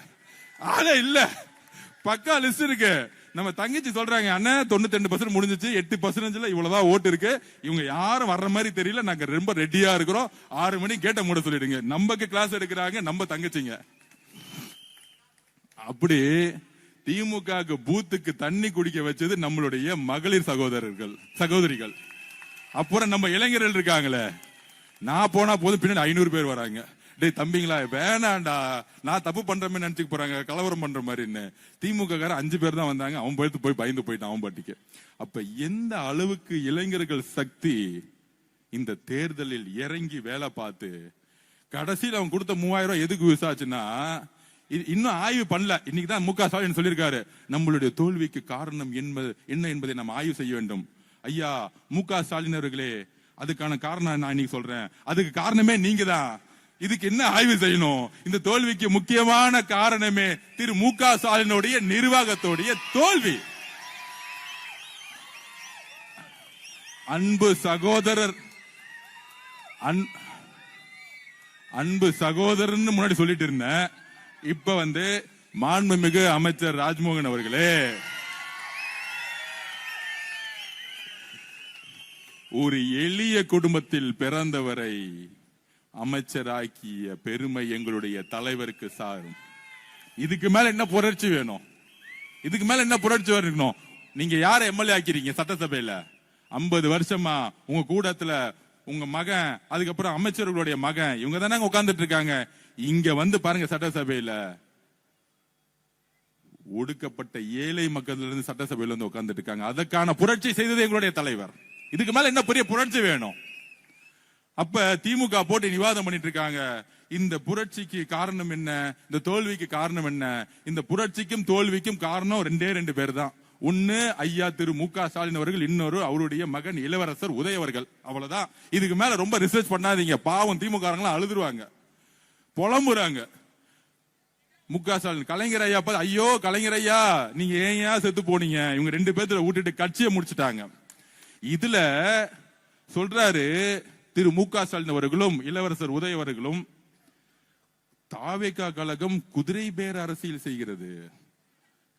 ஆளே இல்ல, பக்கா லிஸ்ட் இருக்கு. நம்ம தங்கச்சி சொல்றாங்க அண்ணன் 92% முடிஞ்சிச்சு, 8% இவ்வளவுதான் ஓட்டு இருக்கு, இவங்க யாரும் வர்ற மாதிரி தெரியல, நாங்க ரொம்ப ரெடியா இருக்கிறோம், 6 மணிக்கு கேட்ட மூட சொல்லிடுங்க. நமக்கு கிளாஸ் எடுக்கிறாங்க நம்ம தங்கச்சிங்க. அப்படி திமுக பூத்துக்கு தண்ணி குடிக்க வச்சது நம்மளுடைய மகளிர் சகோதரிகள். அப்புறம் நம்ம இளைஞர்கள் இருக்காங்களே, நான் போனா போதும் பின்னாடி 500 பேர் வராங்க. டேய் தம்பிங்களா வேணாண்டா, நான் தப்பு பண்றமே நினைச்சுக்க போறாங்க, கலவரம் பண்ற மாதிரின்னு. திமுக 5 பேர் தான் வந்தாங்க, அவன் போய் பயந்து போயிட்டான் அவன் பாட்டிக்கு. அப்ப எந்த அளவுக்கு இளைஞர்கள் சக்தி இந்த தேர்தலில் இறங்கி வேலை பார்த்து கடைசியில் அவன் கொடுத்த 3000 ரூபாய் எதுக்கு யூஸ் ஆச்சுன்னா, இன்னும் ஆய்வு பண்ணல. இன்னைக்குதான் மு க ஸ்டாலின் சொல்லியிருக்காரு, நம்மளுடைய தோல்விக்கு காரணம் என்ன என்பதை நம்ம ஆய்வு செய்ய வேண்டும். ஐயா மு க ஸ்டாலின் அவர்களே, அதுக்கான காரணம் நான் இன்னைக்கு சொல்றேன். அதுக்கு காரணமே நீங்க தான். இதுக்கு என்ன ஆய்வு செய்யணும்? இந்த தோல்விக்கு முக்கியமான காரணமே திரு மு க ஸ்டாலினுடைய நிர்வாகத்தோடைய தோல்வி. அன்பு சகோதரன் முன்னாடி சொல்லிட்டு இருந்தேன். இப்ப வந்து மாண்புமிகு அமைச்சர் ராஜ்மோகன் அவர்களே, ஒரு எளிய குடும்பத்தில் பிறந்தவரை அமைச்சராக்கிய பெருமை எங்களுடைய தலைவருக்கு சாரும். இதுக்கு மேல என்ன புரட்சி வேணும்? இதுக்கு மேல என்ன புரட்சி வரணும்? நீங்க யார எம்எல்ஏ ஆக்கிறீங்க சட்டசபையில? 50 வருஷமா உங்க கூடத்துல உங்க மகன், அதுக்கப்புறம் அமைச்சர்களுடைய மகன், இவங்க தானே உட்கார்ந்துட்டு இருக்காங்க. இங்க வந்து பாருங்க சட்டசபையில ஒடுக்கப்பட்ட ஏழை மக்கள் இருந்து சட்டசபையில வந்து உட்கார்ந்துட்டு இருக்காங்க. அதற்கான புரட்சி செய்தது எங்களுடைய தலைவர். இதுக்கு மேல என்ன பெரிய புரட்சி வேணும்? அப்ப திமுக போட்டு விவாதம் பண்ணிட்டு இருக்காங்க. இந்த புரட்சிக்கு காரணம் என்ன, இந்த தோல்விக்கு காரணம் என்ன? இந்த புரட்சிக்கும் தோல்விக்கும் காரணம் 2 பேர் தான். ஒன்னு ஐயா திரு மு க ஸ்டாலின் அவர்கள், இன்னொரு அவருடைய மகன் இளவரசர் உதய அவர்கள். அவ்வளவுதான். இதுக்கு மேல ரொம்ப ரிசர்ச் பண்ணாதீங்க. பாவம் திமுக அழுதுருவாங்க, புலம்புறாங்க. மு க ஸ்டாலின் கலைஞர் ஐயா ஐயோ கலைஞர் ஐயா நீங்க ஏன் செத்து போனீங்க? இவங்க 2 பேர்த்துல விட்டுட்டு கட்சியை முடிச்சுட்டாங்க. இதுல சொல்றாரு திரு மு க ஸ்டாலின் அவர்களும் இளவரசர் உதய அவர்களும், தாவேகா கழகம் குதிரை பேர அரசியல் செய்கிறது.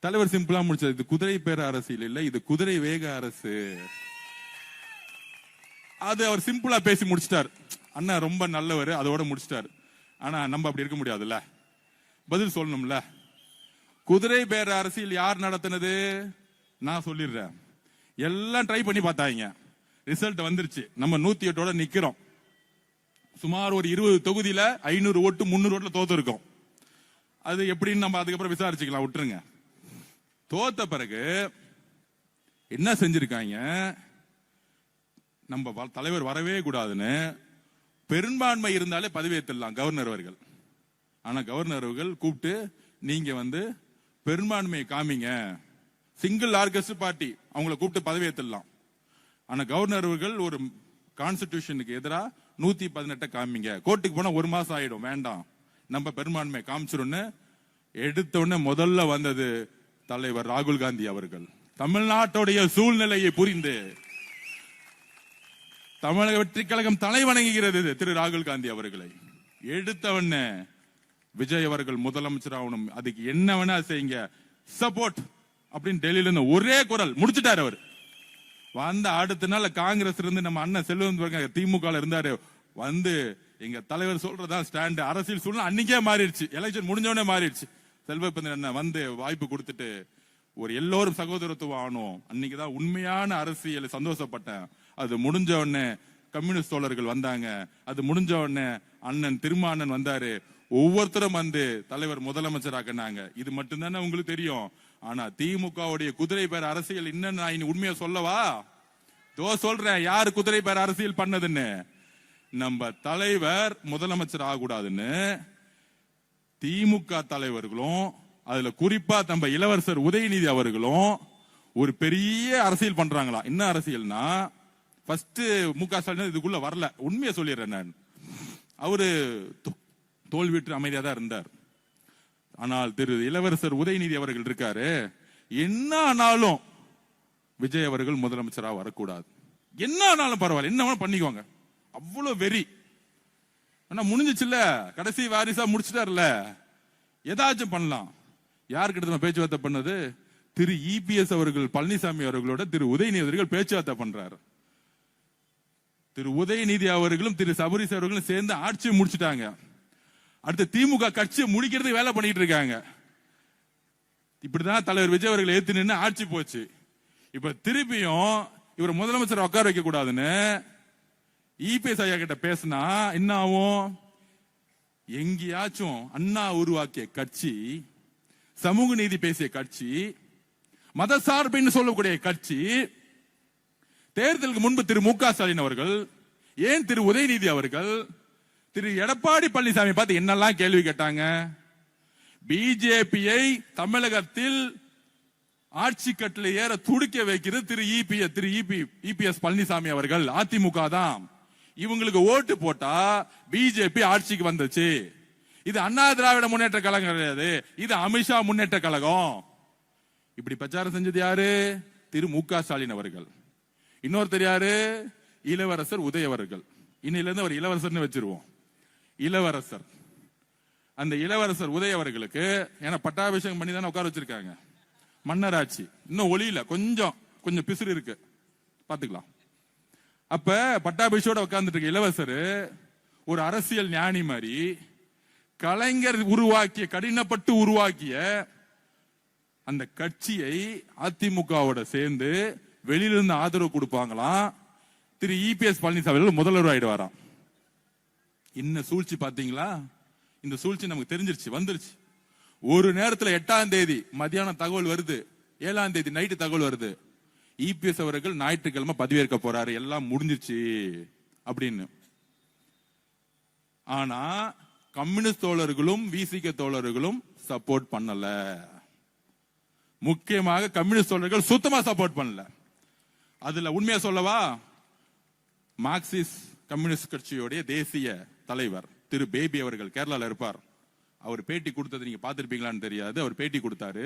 தலைவர் சிம்பிளா முடிச்சது, இது குதிரை பேர அரசியல் இல்ல, இது குதிரை வேக அரசு. அது அவர் சிம்பிளா பேசி முடிச்சிட்டார். அண்ணா ரொம்ப நல்லவர், அதோட முடிச்சிட்டார். ஆனா நம்ம அப்படி இருக்க முடியாதுல்ல, பதில் சொல்லணும்ல. குதிரை பேர அரசியல் யார் நடத்தினது நான் சொல்லிடுறேன். எல்லாம் ட்ரை பண்ணி பார்த்தாங்க, ரிசல்ட் வந்துருச்சு. நம்ம 108 நிக்கிறோம். சுமார் ஒரு 20 தொகுதியில 500 ஓட்டு 300 ஓட்டுல தோத்து இருக்கோம். அது எப்படின்னு நம்ம அதுக்கப்புறம் விசாரிச்சுக்கலாம், விட்டுருங்க. தோத்த பிறகு என்ன செஞ்சிருக்காங்க, நம்ம தலைவர் வரவே கூடாதுன்னு பெரும்பான்மை இருந்தாலே பதவியேற்றலாம் கவர்னர் அவர்கள். ஆனா கவர்னர் அவர்கள் கூப்பிட்டு நீங்க வந்து பெரும்பான்மையை காமிங்க, சிங்கிள் லார்ஜஸ்ட் பார்ட்டி, அவங்களை கூப்பிட்டு பதவியேற்றலாம். ஆனா கவர்னர் அவர்கள் ஒரு கான்ஸ்டிடியூஷனுக்கு எதிராக 118 காமிங்க, கோர்ட்டுக்கு போனா 1 மாசம் ஆயிடும், வேண்டாம் நம்ம பெரும்பான்மை காமிச்சிரும்னு எடுத்த உடனே முதல்ல வந்தது தலைவர் ராகுல் காந்தி அவர்கள். தமிழ்நாட்டுடைய சூழ்நிலையை புரிந்து தமிழக வெற்றி கழகம் தலை வணங்குகிறது திரு ராகுல் காந்தி அவர்களை. எடுத்தவன விஜய் அவர்கள் முதலமைச்சர் ஆகணும், அதுக்கு என்ன வேணா செய்யுங்க, சப்போர்ட் அப்படின்னு டெல்லியில இருந்து ஒரே குரல் முடிச்சுட்டார் அவர். வந்த அடுத்த நாள் காங்கிரஸ் இருந்து நம்ம அண்ணன் செல்வம் திமுக இருந்தாரு, வந்து எங்க தலைவர் சொல்றதா ஸ்டாண்ட், அரசியல் சூழ்நிலை அன்னைக்கே மாறிடுச்சு, எலெக்ஷன் முடிஞ்சவனே மாறிடுச்சு. செல்வப்பந்தன் அண்ணன் வந்து வாய்ப்பு கொடுத்துட்டு ஒரு எல்லோரும் சகோதரத்துவம் ஆனோம். அன்னைக்குதான் உண்மையான அரசியல் சந்தோஷப்பட்டேன். அது முடிஞ்ச உடனே கம்யூனிஸ்ட் தோழர்கள் வந்தாங்க, அது முடிஞ்ச உடனே அண்ணன் திருமானன் வந்தாரு, ஒவ்வொருத்தரும் வந்து தலைவர் முதலமைச்சர் ஆக்கினாங்க. இது மட்டும்தானே உங்களுக்கு தெரியும். ஆனா திமுகவுடைய குதிரை பேர் அரசியல் இன்னும் நான் உண்மையா சொல்லவா? சொல்றேன் யாரு குதிரை பேர் அரசியல் பண்ணதுன்னு. நம்ம தலைவர் முதலமைச்சர் ஆகக்கூடாதுன்னு திமுக தலைவர்களும், அதுல குறிப்பா நம்ம இளவரசர் உதயநிதி அவர்களும் ஒரு பெரிய அரசியல் பண்றாங்களா. என்ன அரசியல்னா, ஃபர்ஸ்ட் மு.க. ஸ்டாலின் இதுக்குள்ள வரல, உண்மையை சொல்லிடுறேன் நான். அவரு தோல்வியுற்று அமைதியா தான் இருந்தார். ஆனால் திரு இளவரசர் உதயநிதி அவர்கள் இருக்காரு, என்ன ஆனாலும் விஜய் அவர்கள் முதலமைச்சராக வரக்கூடாது, என்ன ஆனாலும் பரவாயில்ல, என்ன பண்ணிக்கோங்க, அவ்வளவு வெறி. ஆனா முடிஞ்சிச்சுல்ல, கடைசி வாரிசா முடிச்சுட்டார்ல, ஏதாச்சும் பண்ணலாம். யாருக்கிட்ட பேச்சுவார்த்தை பண்ணது? திரு இபிஎஸ் அவர்கள் பழனிசாமி அவர்களோட திரு உதயநிதி அவர்கள் பேச்சுவார்த்தை பண்றாரு. திரு உதயநிதி அவர்களும் திரு சபரிஸ் அவர்களும் சேர்ந்து ஆட்சியை முடிச்சுட்டாங்க. அடுத்து திமுக கட்சியை முடிக்கிறது வேலை பண்ணிட்டு இருக்காங்க. இப்படிதான் தலைவர் விஜய் அவர்கள் ஏத்து நின்று ஆட்சி போச்சு. இப்ப திருப்பியும் இவர் முதலமைச்சர் உட்கார வைக்க கூடாதுன்னு இபிஎஸ் ஐயா கிட்ட பேசினா என்ன ஆகும்? எங்கேயாச்சும் அண்ணா உருவாக்கிய கட்சி, சமூக நீதி பேசிய கட்சி, மதசார்பு சொல்லக்கூடிய கட்சி, தேர்தலுக்கு முன்பு திரு மு.க. ஸ்டாலின் அவர்கள், ஏன் திரு உதயநிதி அவர்கள் திரு எடப்பாடி பழனிசாமி பார்த்து என்னெல்லாம் கேள்வி கேட்டாங்க? பிஜேபியை தமிழகத்தில் ஆட்சி கட்டில ஏற துடிக்க வைக்கிறது திரு இபிஎஸ் பழனிசாமி அவர்கள், அதிமுக தான். இவங்களுக்கு ஓட்டு போட்டா பிஜேபி ஆட்சிக்கு வந்துச்சு. இது அண்ணா திராவிட முன்னேற்ற கழகம் கிடையாது, இது அமித்ஷா முன்னேற்ற கழகம். இப்படி பிரச்சாரம் செஞ்சது யாரு? திரு மு.க. ஸ்டாலின் அவர்கள். இன்னொருத்தர் யாரு? இளவரசர் உதய அவர்கள். இன்னில இருந்து அவர் இளவரசர்னு வச்சிருவோம். இளவரசர், அந்த இளவரசர் உதய அவர்களுக்கு ஏன்னா பட்டாபிஷேகம் பண்ணி தானே உட்கார வச்சிருக்காங்க. மன்னராட்சி இன்னும் ஒளியில கொஞ்சம் பிசுறு இருக்கு, பாத்துக்கலாம். அப்ப பட்டாபிஷோட உட்கார்ந்துட்டு இருக்க இளவரசர் ஒரு அரசியல் ஞானி மாதிரி, கலைஞர் உருவாக்கிய, கடினப்பட்டு உருவாக்கிய அந்த கட்சியை அதிமுகவோட சேர்ந்து வெளியிலிருந்து ஆதரவு கொடுப்பாங்களாம். திரு இபிஎஸ் பழனிசாமி முதல்வர் ஆயிடுவாராம். இன்னும் சூழ்ச்சி பாத்தீங்களா? இந்த சூழ்ச்சி நமக்கு தெரிஞ்சிருச்சு, வந்துருச்சு. ஒரு நேரத்தில் 8ஆம் தேதி மத்தியானம் தகவல் வருது, 7ஆம் தேதி நைட்டு தகவல் வருது, இபிஎஸ் அவர்கள் ஞாயிற்றுக்கிழமை பதவியேற்க போறாரு, எல்லாம் முடிஞ்சிருச்சு அப்படின்னு. ஆனா கம்யூனிஸ்ட் தோழர்களும் விசிக தோழர்களும் சப்போர்ட் பண்ணல. முக்கியமாக கம்யூனிஸ்ட் தோழர்கள் சுத்தமா சப்போர்ட் பண்ணல. அதுல உண்மையா சொல்லவா, மார்க்சிஸ்ட் கம்யூனிஸ்ட் கட்சியோடைய தேசிய தலைவர் திரு பேபி அவர்கள் கேரளால இருப்பார். அவர் பேட்டி கொடுத்தது நீங்க பார்த்திருப்பீங்களான்னு தெரியாது. அவர் பேட்டி கொடுத்தாரு.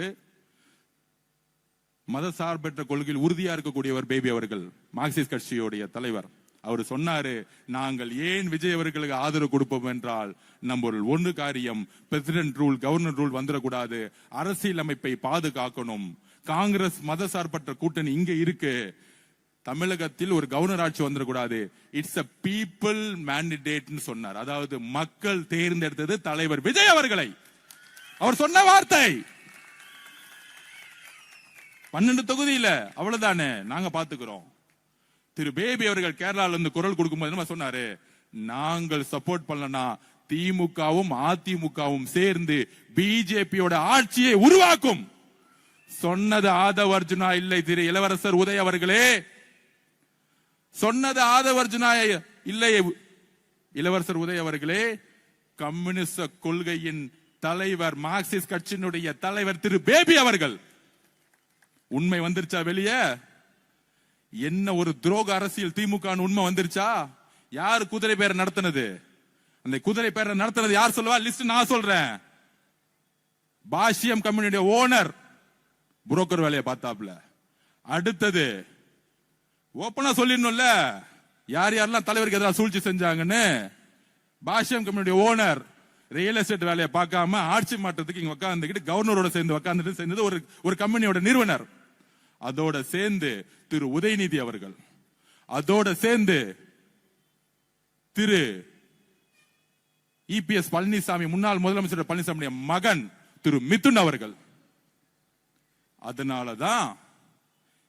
மத சார்பற்ற கொள்கையில் உறுதியா இருக்கக்கூடியவர் பேபி அவர்கள், மார்க்சிஸ்ட் கட்சியோடைய தலைவர். அவர் சொன்னாரு, நாங்கள் ஏன் விஜய் அவர்களுக்கு ஆதரவு கொடுப்போம் என்றால், நம்ம ஒன்று காரியம், பிரசிடென்ட் ரூல், கவர்னர் ரூல் வந்துடக்கூடாது, அரசியல் அமைப்பை பாதுகாக்கணும். காங்கிரஸ் மத சார்பற்ற கூட்டணி இங்க இருக்கு, தமிழகத்தில் ஒரு கவர்னர் ஆட்சி வந்துடக்கூடாது, இட்ஸ் a people mandate சொன்னார். அதாவது மக்கள் தேர்ந்தெடுத்தது தலைவர் விஜய் அவர்களை. அவர் சொன்ன வார்த்தை 12 தொகுதியில அவ்வளவுதானே, நாங்க பாத்துக்கிறோம். திரு பேபி அவர்கள் கேரளால இருந்து குரல் கொடுக்கும்போது என்ன சொன்னாரு, நாங்கள் சப்போர்ட் பண்ணலனா திமுகவும் அதிமுகவும் சேர்ந்து பிஜேபியோட ஆட்சியை உருவாக்கும். சொன்னது ஆதவ் அர்ஜுனா இல்லை, திரு இளவரசர் உதய் அவர்களே, சொன்னது ஆதவ் அர்ஜுனா இல்லை, இளவரசர் உதய் அவர்களே. கம்யூனிஸ்ட் கொள்கையின் தலைவர், மார்க்சிஸ்ட் கட்சியினுடைய தலைவர் திரு பேபி அவர்கள். உண்மை வந்துருச்சா வெளியே? என்ன ஒரு துரோக அரசியல் திமுக உண்மை வந்துருச்சா? யார் குதிரை பேரை நடத்தினது? அந்த குதிரை பேரை நடத்தினது யார் சொல்லுவா? லிஸ்ட் நான் சொல்றேன். பாஷ்யம் கம்பெனியுடைய ஓனர் புரோக்கர் வேலையை பார்த்தாப்ல. அடுத்தது ஓப்பனா சொல்லிடணும்ல, யார் யாரெல்லாம் தலைவருக்கு எதிராக சூழ்ச்சி செஞ்சாங்கன்னு. பாஷ்யம் கம்பெனியுடைய ஓனர் ரியல் எஸ்டேட் வேலையை பார்க்காம ஆட்சி மாற்றத்துக்கு இங்க உட்காந்துக்கிட்டு கவர்னரோட சேர்ந்து உட்காந்துட்டு சேர்ந்தது ஒரு கம்பெனியோட நிறுவனர். அதோட சேர்ந்து திரு உதயநிதி அவர்கள், அதோட சேர்ந்து திரு இபிஎஸ் பழனிசாமி, முன்னாள் முதலமைச்சர் பழனிசாமி மகன் திரு மிதுன் அவர்கள். அதனாலதான்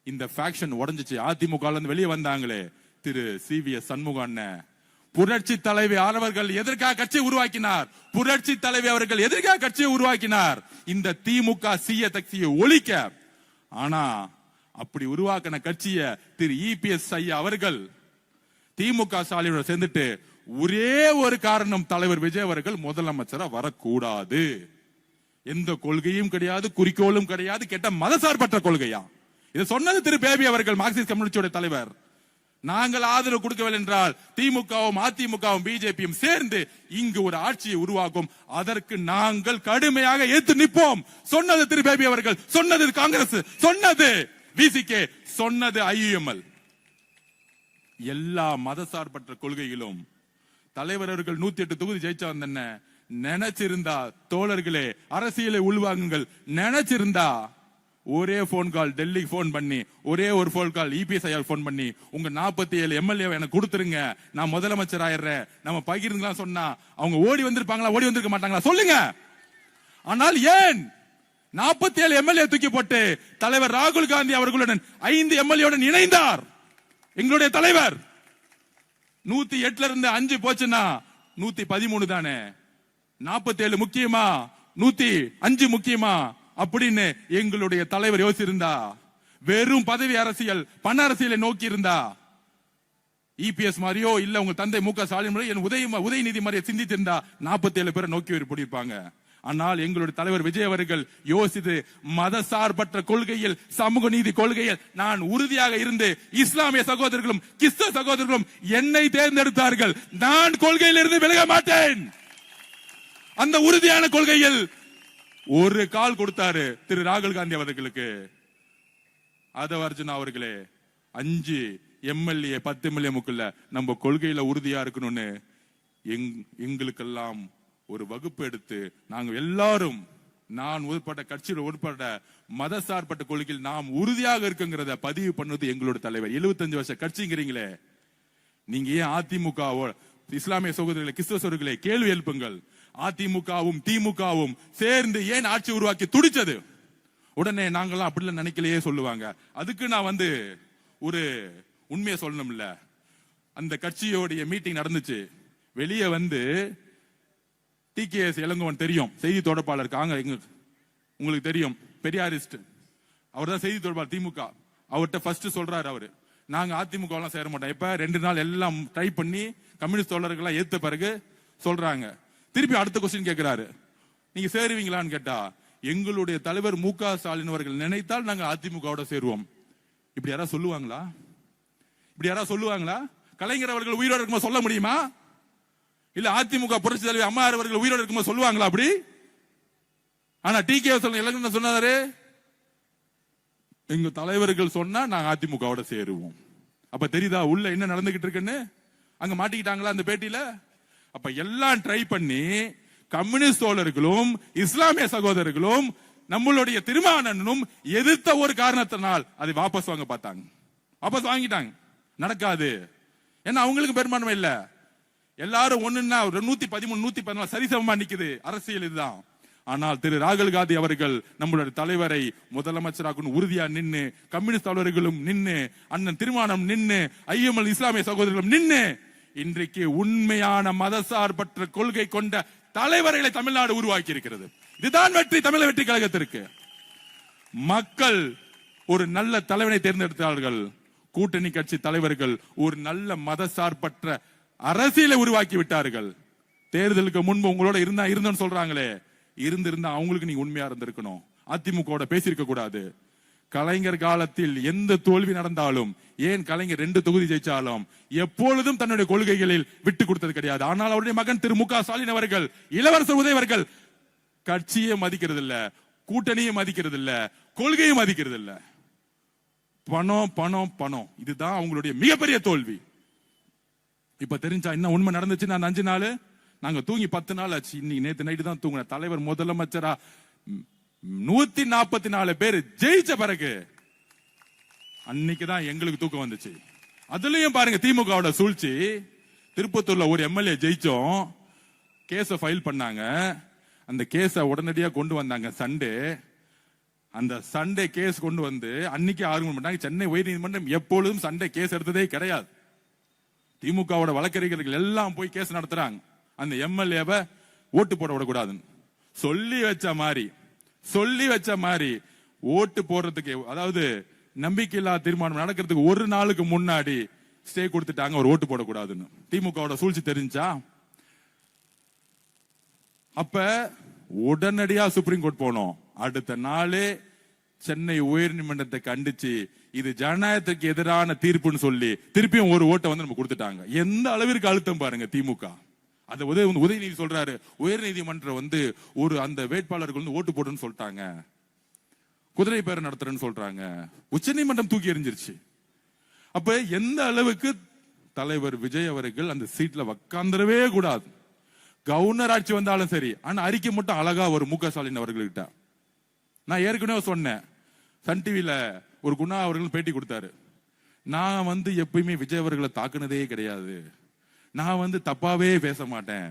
இந்த ஃபேக்ஷன் உடைஞ்சிச்சு. அதிமுக வெளியே வந்தாங்களே திரு சிவிஎஸ் சண்முக அண்ணன், புரட்சி தலைவி அவர்கள் எதற்காக கட்சியை உருவாக்கினார்? புரட்சி தலைவி அவர்கள் எதற்காக கட்சியை உருவாக்கினார்? இந்த திமுக சீய கட்சியை ஒழிக்க. ஆனா அப்படி உருவாக்கின கட்சியை திரு இபிஎஸ் ஐயா அவர்கள் திமுக சாலையோட சேர்ந்துட்டு ஒரே ஒரு காரணம், தலைவர் விஜய் அவர்கள் முதலமைச்சரா வரக்கூடாது. எந்த கொள்கையும் கிடையாது, குறிக்கோளும் கிடையாது, கேட்ட மதசார்பற்ற கொள்கையா? இதை சொன்னது திரு பேபி அவர்கள், மார்க்சிஸ்ட் கம்யூனிஸ்டோட தலைவர். நாங்கள் ஆதரவு கொடுக்கவில்லை என்றால் திமுகவும் அதிமுகவும் பிஜேபியும் சேர்ந்து இங்கு ஒரு ஆட்சியை உருவாக்கும், அதற்கு நாங்கள் கடுமையாக எதிர்த்து நிற்போம். சொன்னது திரு பேபி அவர்கள், சொன்னது காங்கிரஸ், சொன்னது விசிகே, சொன்னது ஐயுஎம்எல். எல்லா மதசார்பற்ற கொள்கைகளும் தலைவர் அவர்கள் 108 தொகுதி ஜெயிச்சா வந்தன. நினைச்சிருந்தா தோழர்களே, அரசியலை உள்வாங்குங்கள். நினைச்சிருந்தா ஒரே போன் கால் டெல்லிக்கு போன் பண்ணி, ஒரே ஒரு போன் கால் இபிஎஸ் ஐயா போன் பண்ணி, உங்க 47 எம்எல்ஏ எனக்கு கொடுத்துருங்க, நான் முதலமைச்சர் ஆயிடுறேன், நம்ம பகிர்ந்துலாம் சொன்னா அவங்க ஓடி வந்திருப்பாங்களா? ஓடி வந்திருக்க மாட்டாங்களா? சொல்லுங்க. ஆனால் ஏன் 47 எம்எல்ஏ தூக்கி போட்டு தலைவர் ராகுல் காந்தி அவர்களுடன் 5 எம்எல்ஏ இணைந்தார்? எங்களுடைய தலைவர் 108 இருந்து 5 போச்சுன்னா 113 தானே. 47 முக்கியமா 105 முக்கியமா அப்படின்னு எங்களுடைய தலைவர் யோசிச்சிருந்தா, வெறும் பதவி அரசியல் பண அரசியலை நோக்கி இருந்தா, இபிஎஸ் மாதிரியோ இல்ல உங்க தந்தை மு.க. ஸ்டாலின் உதயநிதி மாதிரியே சிந்தித்திருந்தா 47 பேரை நோக்கி இருப்பாங்க. ஆனால் எங்களுடைய தலைவர் விஜய் அவர்கள் யோசித்து மதசார்பற்ற கொள்கையில், சமூக நீதி கொள்கையில் நான் உறுதியாக இருந்து, இஸ்லாமிய சகோதரர்களும் கிறிஸ்தவ சகோதரர்களும் என்னை தேர்ந்தெடுத்தார்கள். நான் கொள்கையில் இருந்து விலக மாட்டேன். அந்த உறுதியான கொள்கையில் ஒரு கால் கொடுத்தாரு திரு ராகுல் காந்தி அவர்களுக்கு. அதவர்ஜுனா அவர்களே, 5 எம்எல்ஏ 10 எம்எல்ஏ முக்குள்ள நம்ம கொள்கையில உறுதியா இருக்கணும்னு எங்களுக்கெல்லாம் ஒரு வகுப்பு எடுத்து, நாங்க எல்லாரும், நான் உட்பட்ட கட்சியில் உட்பட்ட மதசார்பட்ட கொள்கையில் நாம் உறுதியாக இருக்குங்கிறத பதிவு பண்ணது எங்களோட தலைவர். 75 வருஷ கட்சிங்கிறீங்களே, நீங்க ஏன் அதிமுக இஸ்லாமிய சகோதரர்களை கிறிஸ்தவ சகோதரர்களை கேள்வி எழுப்புங்கள். அதிமுகவும் திமுகவும் சேர்ந்து ஏன் ஆட்சி உருவாக்கி துடிச்சது? உடனே நாங்களாம் அப்படிலாம் நினைக்கலையே சொல்லுவாங்க. அதுக்கு நான் ஒரு உண்மையை சொல்லணும்ல. அந்த கட்சியோடைய மீட்டிங் நடந்துச்சு. வெளியே டிகேஎஸ் இளங்கோவன் தெரியும், செய்தி தொடர்பாளர், உங்களுக்கு தெரியும், பெரியாரிஸ்ட். அவர் தான் செய்தி தொடர்பாளர் திமுக. அவர்கிட்ட ஃபர்ஸ்ட் சொல்றாரு, அவரு நாங்க அதிமுக எல்லாம் சேர மாட்டோம். இப்ப 2 நாள் எல்லாம் ட்ரை பண்ணி கம்யூனிஸ்ட் தோழர்கள் ஏத்த பிறகு சொல்றாங்க. திருப்பி அடுத்த கொஸ்டின் கேட்கிறாரு, நீங்க சேருவீங்களான்னு கேட்டா, எங்களுடைய தலைவர் மு.க. ஸ்டாலின் அவர்கள் நினைத்தால் நாங்க அதிமுகவோட சேருவோம். இப்படி யாராவது சொல்லுவாங்களா? இப்படி யாராவது சொல்லுவாங்களா? கலைஞர் அவர்கள் உயிரோடு இருக்கும்போது சொல்ல முடியுமா? இல்ல அதிமுக புரட்சி தலைவர் அம்மா அவர்கள் உயிரோடு இருக்கும்போது சொல்லுவாங்களா அப்படி? ஆனா டிகே இளங்கோவன் சொன்னாரு, எங்க தலைவர்கள் சொன்னா நாங்க அதிமுகவோட சேருவோம். அப்ப தெரியுதா உள்ள என்ன நடந்துகிட்டு இருக்குன்னு? அங்க மாட்டிக்கிட்டாங்களா அந்த பேட்டியில? அப்ப எல்லாம் ட்ரை பண்ணி கம்யூனிஸ்ட் தோழர்களும் இஸ்லாமிய சகோதரர்களும் நம்மளுடைய திருமாவளவனும் எதிர்த்த ஒரு காரணத்தினால் அதை வாபஸ் வாங்க பார்த்தாங்க. வாபஸ் வாங்கிட்டாங்க. நடக்காது. ஏன்னா அவங்களுக்கு பெரும்பான்மை இல்ல. எல்லாரும் ஒண்ணுன்னா 113 114 சரிசமமா நிக்குது. அரசியல் இதுதான். ஆனால் திரு ராகுல் காந்தி அவர்கள் நம்மளுடைய தலைவரை முதலமைச்சராக உறுதியா நின்னு, கம்யூனிஸ்ட் தலைவர்களும் நின்னு, அண்ணன் திருமானம் நின்னு, ஐஎம்எல் இஸ்லாமிய சகோதரர்களும் நின்னு, இன்றைக்கு உண்மையான மதசார்பற்ற கொள்கை கொண்ட தலைவர்களை தமிழ்நாடு உருவாக்கி இருக்கிறது. இதுதான் வெற்றி தமிழக வெற்றி கழகத்திற்கு. மக்கள் ஒரு நல்ல தலைவனை தேர்ந்தெடுத்தார்கள். கூட்டணி கட்சி தலைவர்கள் ஒரு நல்ல மதசார்பற்ற அரசியலை உருவாக்கி விட்டார்கள். தேர்தலுக்கு முன்பு உங்களோட இருந்தோன்னு சொல்றாங்களே, இருந்திருந்தா அவங்களுக்கு நீங்க உண்மையா இருந்திருக்கணும். அதிமுக பேசியிருக்க கூடாது. கலைஞர் காலத்தில் எந்த தோல்வி நடந்தாலும், ஏன் கலைஞர் 2 தொகுதி ஜெயிச்சாலும் எப்பொழுதும் தன்னுடைய கொள்கைகளில் விட்டு கொடுத்தது கிடையாது. ஆனால் அவருடைய மகன் திரு மு.க. ஸ்டாலின் அவர்கள், இளவரசர் உதய் அவர்கள் கட்சியை மதிக்கிறது இல்ல, கூட்டணியை மதிக்கிறது இல்ல, கொள்கையை மதிக்கிறது இல்ல. பணம் பணம் பணம், இதுதான் அவங்களுடைய மிகப்பெரிய தோல்வி. இப்ப தெரிஞ்சா என்ன உண்மை நடந்துச்சு? நான் 5 நாள் நாங்க தூங்கி 10 நாள் ஆச்சு. இன்னைக்கு நேத்து நைட்டு தான் தூங்கின. தலைவர் முதலமைச்சரா 144 பேர் ஜெயிச்ச பிறகு அன்னைக்குதான் எங்களுக்கு தூக்கம் வந்துச்சு. அதுலயும் பாருங்க திமுகவோட சூழ்ச்சி. திருப்பத்தூர்ல ஒரு எம்எல்ஏ ஜெயிச்சோம், கேஸ ஃபைல் பண்ணாங்க. அந்த கேஸ உடனடியா கொண்டு வந்தாங்க சண்டே. அந்த சண்டே கேஸ் கொண்டு வந்து அன்னைக்கு ஆர்குமெண்ட் பண்ணாங்க. சென்னை உயர்நீதிமன்றம் எப்பொழுதும் சண்டே கேஸ் எடுத்ததே கிடையாது. திமுகவோட வழக்கறிஞர்கள் எல்லாம் போய் கேஸ் நடத்துறாங்க. அந்த எம்எல்ஏவை ஓட்டு போட விடக்கூடாதுன்னு சொல்லி வச்ச மாதிரி ஓட்டு போடுறதுக்கு, அதாவது நம்பிக்கையில்லா தீர்மானம் நடக்கிறதுக்கு ஒரு நாளுக்கு முன்னாடி ஸ்டே கொடுத்துட்டாங்க, ஒரு ஓட்டு போடக்கூடாதுன்னு. திமுகவோட சூழ்ச்சி தெரிஞ்சா அப்ப உடனடியா சுப்ரீம் கோர்ட் போனோம். அடுத்த நாளே சென்னை உயர்நீதிமன்றத்தை கண்டிச்சு இது ஜனநாயகத்துக்கு எதிரான தீர்ப்புன்னு சொல்லி திருப்பியும் ஒரு ஓட்டை வந்து நம்ம கொடுத்துட்டாங்க. எந்த அளவிற்கு அழுத்தம் பாருங்க திமுக. அந்த உதயநிதி சொல்றாரு, உயர்நீதிமன்றம் வந்து ஒரு அந்த வேட்பாளருக்கு வந்து ஓட்டு போடுன்னு சொல்லிட்டாங்க, குதிரை பேர நடத்துறேன்னு சொல்றாங்க. உச்சநீதிமன்றம் தூக்கி எறிஞ்சிருச்சு. அப்ப எந்த அளவுக்கு தலைவர் விஜய் அவர்கள் அந்த சீட்ல உட்கார்ந்துடவே கூடாது. கவர்னர் ஆட்சி வந்தாலும் சரி, ஆனா அறிக்கை மட்டும் அழகா ஒரு மு க ஸ்டாலின் அவர்கள்கிட்ட. நான் ஏற்கனவே சொன்னேன், சன் டிவில ஒரு குணா அவர்கள் பேட்டி கொடுத்தாரு. நான் வந்து எப்பயுமே விஜய் அவர்களை தாக்குனதே கிடையாது, நான் வந்து தப்பாவே பேச மாட்டேன்,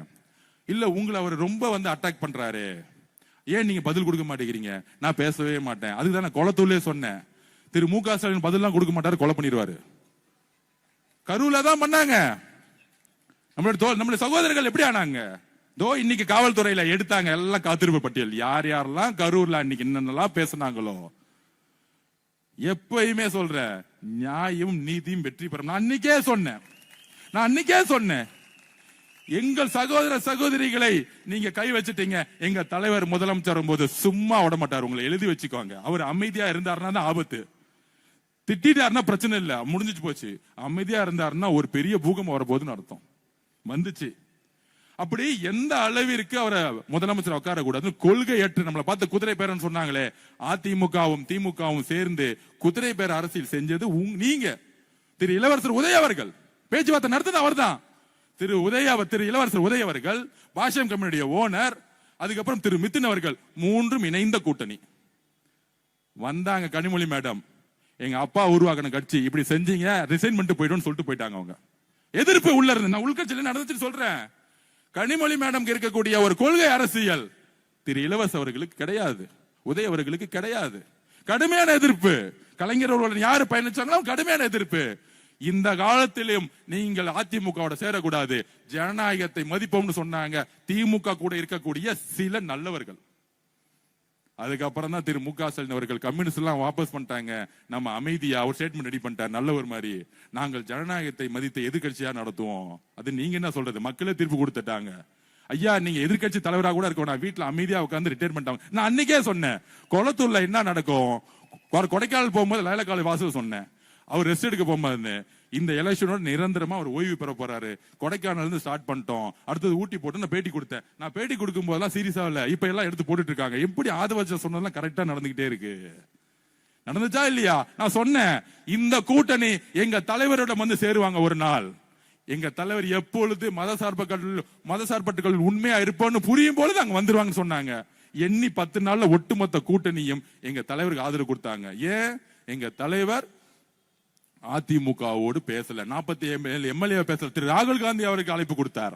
இல்ல உங்களை அவர் ரொம்ப வந்து அட்டாக் பண்றாரு, ஏன் நீங்க பதில் கொடுக்க மாட்டேங்கிறீங்க, நான் பேசவே மாட்டேன். அதுதான் நான் கொளத்தூர்லயே சொன்னேன், திரு மு க ஸ்டாலின் பதிலாம் கொடுக்க மாட்டாரு, கொலை பண்ணிடுவாரு. கரூர்ல தான் பண்ணாங்க. நம்மளுடைய சகோதரர்கள் எப்படி ஆனாங்க? இன்னைக்கு காவல்துறையில எடுத்தாங்க எல்லாம் காத்திருப்பு பட்டியல், யார் யாரெல்லாம் கரூர்ல அன்னைக்கு என்னென்னலாம் பேசினாங்களோ. எப்பயுமே சொல்றேன், நியாயம் நீதியும் வெற்றி பெறும். நான் அன்னைக்கே சொன்னேன், எங்கள் சகோதர சகோதரிகளை நீங்க கை வச்சுட்டீங்க. எங்க தலைவர் முதலமைச்சர் போது சும்மா விட மாட்டார், உங்களை எழுதி வச்சுக்கோங்க. அவர் அமைதியா இருந்தாருன்னா தான் ஆபத்து. திட்டாருன்னா பிரச்சனை இல்ல, முடிஞ்சிச்சு போச்சு. அமைதியா இருந்தாருன்னா ஒரு பெரிய பூகம்பம் வரப்போகுதுன்னு அர்த்தம். வந்துச்சு. அப்படி எந்த அளவிற்கு அவரை முதலமைச்சர் உட்கார கூடாது கொள்கை ஏற்று நம்மளை பார்த்து குதிரை பேரன்னு சொன்னாங்களே, அதிமுகவும் திமுகவும் சேர்ந்து குதிரை பேர அரசியல் செஞ்சது நீங்க. திரு இளவரசர் உதய அவர்கள் பேச்சுவார்த்தை நடத்தது அவர் தான். திரு இளவரசர் உதய அவர்கள், பாஷம் கம்பெனியுடைய ஓனர், அதுக்கப்புறம் திரு மித்துன் அவர்கள், மூன்றும் இணைந்த கூட்டணி வந்தாங்க. கனிமொழி மேடம், எங்க அப்பா உருவாக்கின கட்சி இப்படி செஞ்சீங்க, ரிசைன் பண்ணிட்டு போயிடும் சொல்லிட்டு போயிட்டாங்க. அவங்க எதிர்ப்பு உள்ள இருந்து, நான் உள்கட்சியில நடந்துச்சு சொல்றேன். கனிமொழி மேடம் இருக்கக்கூடிய ஒரு கொள்கை அரசியல் திரு இளவரசர் அவர்களுக்கு கிடையாது, உதய அவர்களுக்கு கிடையாது. கடுமையான எதிர்ப்பு. கலைஞர் அவர்கள் யாரு பயணிச்சாங்களோ கடுமையான எதிர்ப்பு. இந்த காலத்திலும் நீங்கள் அதிமுகவோட சேரக்கூடாது, ஜனநாயகத்தை மதிப்போம்னு சொன்னாங்க திமுக கூட இருக்கக்கூடிய சில நல்லவர்கள். அதுக்கப்புறம் தான் திரு மு க ஸ்டாலின் அவர்கள் கம்யூனிஸ்ட் எல்லாம் வாபஸ் பண்ணிட்டாங்க. நம்ம அமைதியா ஒரு ஸ்டேட்மெண்ட் ரெடி பண்ணிட்டார் நல்லவர் மாதிரி, நாங்கள் ஜனநாயகத்தை மதித்த எதிர்கட்சியா நடத்துவோம். அது நீங்க என்ன சொல்றது, மக்களே தீர்ப்பு கொடுத்துட்டாங்க. ஐயா நீங்க எதிர்கட்சி தலைவராக கூட இருக்கணும், நான் வீட்டுல அமைதியா உட்கார்ந்து ரிட்டையர்மெண்ட் ஆகும். நான் அன்னைக்கே சொன்னேன், கொளத்தூர்ல என்ன நடக்கும், கொடைக்கானல் போகும்போது லைலக்காலை வாசல் சொன்னேன், அவர் ரெஸ்ட் எடுக்க போகும்போது இந்த எலெக்ஷனோட நிரந்தரமா அவர் ஓய்வு பெற போறாரு, கொடைக்கானல் இருந்து ஸ்டார்ட் பண்ணிட்டோம், அடுத்தது ஊட்டி போட்டு நான் பேட்டி கொடுத்தேன். நான் பேட்டி கொடுக்கும் போதெல்லாம் சீரியஸா இல்ல, இப்ப எல்லாம் எடுத்து போட்டுட்டு இருக்காங்க. எப்படி ஆதவச்ச சொன்னதெல்லாம் கரெக்டா நடந்துகிட்டே இருக்கு. நடந்துச்சா இல்லையா? நான் சொன்னேன், இந்த கூட்டணி எங்க தலைவரிடம் வந்து சேருவாங்க ஒரு நாள். எங்க தலைவர் எப்பொழுது மதசார்பற்றுகள் உண்மையா இருப்போம்னு புரியும் பொழுது அங்க வந்துருவாங்க சொன்னாங்க. எண்ணி 10 நாள்ல ஒட்டுமொத்த கூட்டணியும் எங்க தலைவருக்கு ஆதரவு கொடுத்தாங்க. ஏன்? எங்க தலைவர் அதிமுகவோடு பேசல, 47 எம்எல்ஏ பேசல, திரு ராகுல் காந்தி அவருக்கு அழைப்பு கொடுத்தார்.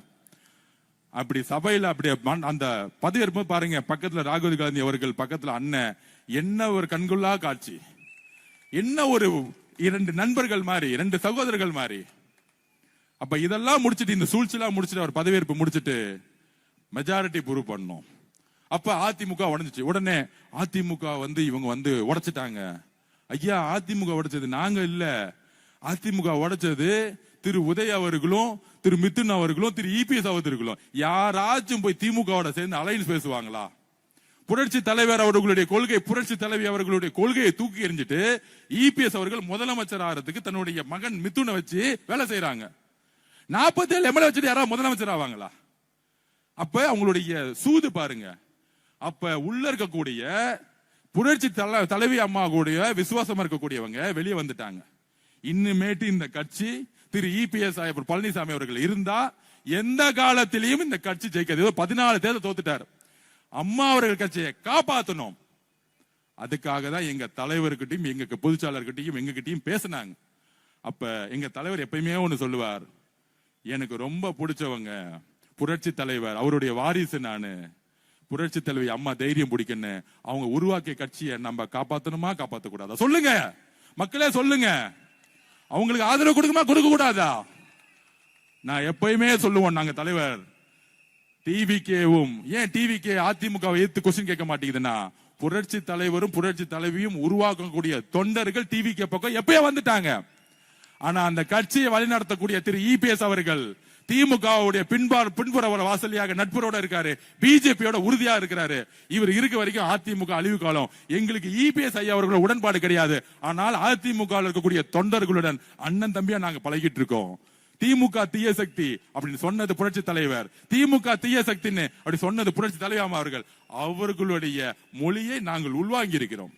அப்படி சபையில அப்படி அந்த பதவியேற்பு பாருங்க, பக்கத்துல ராகுல் காந்தி அவர்கள், பக்கத்துல அண்ணன், என்ன ஒரு கண்கொள்ளா காட்சி, என்ன ஒரு 2 நண்பர்கள் மாதிரி, 2 சகோதரர்கள் மாதிரி. அப்ப இதெல்லாம் முடிச்சிட்டு, இந்த சூழ்ச்சி எல்லாம் முடிச்சிட்டு, அவர் பதவியேற்பு முடிச்சிட்டு மெஜாரிட்டி ப்ரூவ் பண்ணோம். அப்ப அதிமுக உடைஞ்சிச்சு. உடனே அதிமுக வந்து இவங்க வந்து உடைச்சிட்டாங்க. ஐயா அதிமுக உடைச்சது நாங்க இல்ல, அதிமுக உடைச்சது திரு உதய அவர்களும் திரு மிதுன் அவர்களும் திரு இபிஎஸ் அவர்களும். யாராச்சும் போய் திமுக சேர்ந்து அலைன்ஸ் பேசுவாங்களா? புரட்சி தலைவர் அவர்களுடைய கொள்கை, புரட்சி தலைவி அவர்களுடைய கொள்கையை தூக்கி எறிஞ்சிட்டு இபிஎஸ் அவர்கள் முதலமைச்சர் ஆகிறதுக்கு தன்னுடைய மகன் மிதுனை வச்சு வேலை செய்யறாங்க. 47 எம்எல்ஏ வச்சுட்டு யாராவது முதலமைச்சர் ஆவாங்களா? அப்ப அவங்களுடைய சூது பாருங்க. அப்ப உள்ள இருக்கக்கூடிய புரட்சி தலைவி அம்மா கூடிய விசுவாசமா இருக்கக்கூடியவங்க வெளியே வந்துட்டாங்க. இன்னுமேட்டு இந்த கட்சி திரு இபிஎஸ் பழனிசாமி அவர்கள் இருந்தா எந்த காலத்திலையும் இந்த கட்சி ஜெயிக்காது. 14 தேர்தல் தோத்துட்டார். அம்மா அவர்கள் கட்சியை காப்பாற்றணும். அதுக்காக தான் எங்க தலைவர்கிட்டையும் எங்க பொதுச்சாளர்கிட்டையும் எங்ககிட்டயும் பேசினாங்க. அப்ப எங்க தலைவர் எப்பயுமே ஒண்ணு சொல்லுவார், எனக்கு ரொம்ப பிடிச்சவங்க புரட்சி தலைவர், அவருடைய வாரிசு நானு, புரட்சி தலைவி அம்மா தைரியம் பிடிக்கன்னு அவங்க உருவாக்கிய கட்சியை நம்ம காப்பாத்தணுமா காப்பாத்த கூடாதா? சொல்லுங்க மக்களே, சொல்லுங்க. அவங்களுக்கு ஆதரவு கொடுக்குமா கொடுக்க கூடாதா? நான் எப்பயுமே சொல்லுவோம், நாங்க தலைவர் டிவிகேவும் ஏன் டிவிகே அதிமுகவை எதிர்த்து கொஸ்டின் கேட்க மாட்டேங்குதுன்னா, புரட்சி தலைவரும் புரட்சி தலைவியும் உருவாக்கக்கூடிய தொண்டர்கள் டிவிகே பக்கம் எப்பயே வந்துட்டாங்க. ஆனா அந்த கட்சியை வழிநடத்தக்கூடிய திரு இபிஎஸ் அவர்கள் திமுகவுடைய பின்புற வாசலியாக நட்புறோட இருக்காரு, பிஜேபியோட உறுதியா இருக்கிறாரு. இவர் இருக்க வரைக்கும் அதிமுக அழிவு காலம். எங்களுக்கு இபிஎஸ் ஐயா அவர்களோட உடன்பாடு கிடையாது. ஆனால் அதிமுக இருக்கக்கூடிய தொண்டர்களுடன் அண்ணன் தம்பியா நாங்க பழகிட்டு இருக்கோம். திமுக தீய சக்தி அப்படின்னு சொன்னது புரட்சி தலைவர், திமுக தீய சக்தின்னு அப்படி சொன்னது புரட்சி தலைவர் அவர்கள். அவர்களுடைய மொழியை நாங்கள் உள்வாங்கி இருக்கிறோம்.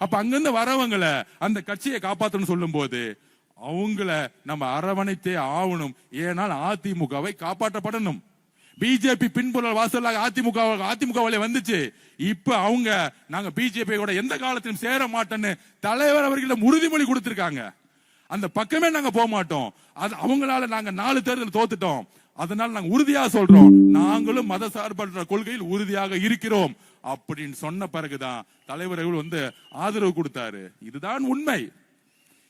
அப்ப அங்கிருந்து வரவங்களை அந்த கட்சியை காப்பாற்றணும் சொல்லும் போது அவங்கள நம்ம அரவணைத்தே ஆகணும். ஏனால் அதிமுகவை காப்பாற்றப்படணும். பிஜேபி பின்புற வாசலாக அதிமுக வந்துச்சு. இப்ப அவங்க நாங்க பிஜேபி எந்த காலத்திலும் சேர மாட்டோன்னு தலைவர் அவர்களிடம் உறுதிமொழி கொடுத்திருக்காங்க. அந்த பக்கமே நாங்க போக மாட்டோம். அது அவங்களால நாங்க 4 தேர்தல் தோத்துட்டோம். அதனால நாங்க உறுதியா சொல்றோம், நாங்களும் மத சார்பற்ற கொள்கையில் உறுதியாக இருக்கிறோம் அப்படின்னு சொன்ன பிறகுதான் தலைவர்கள் ஆதரவு கொடுத்தாரு. இதுதான் உண்மை.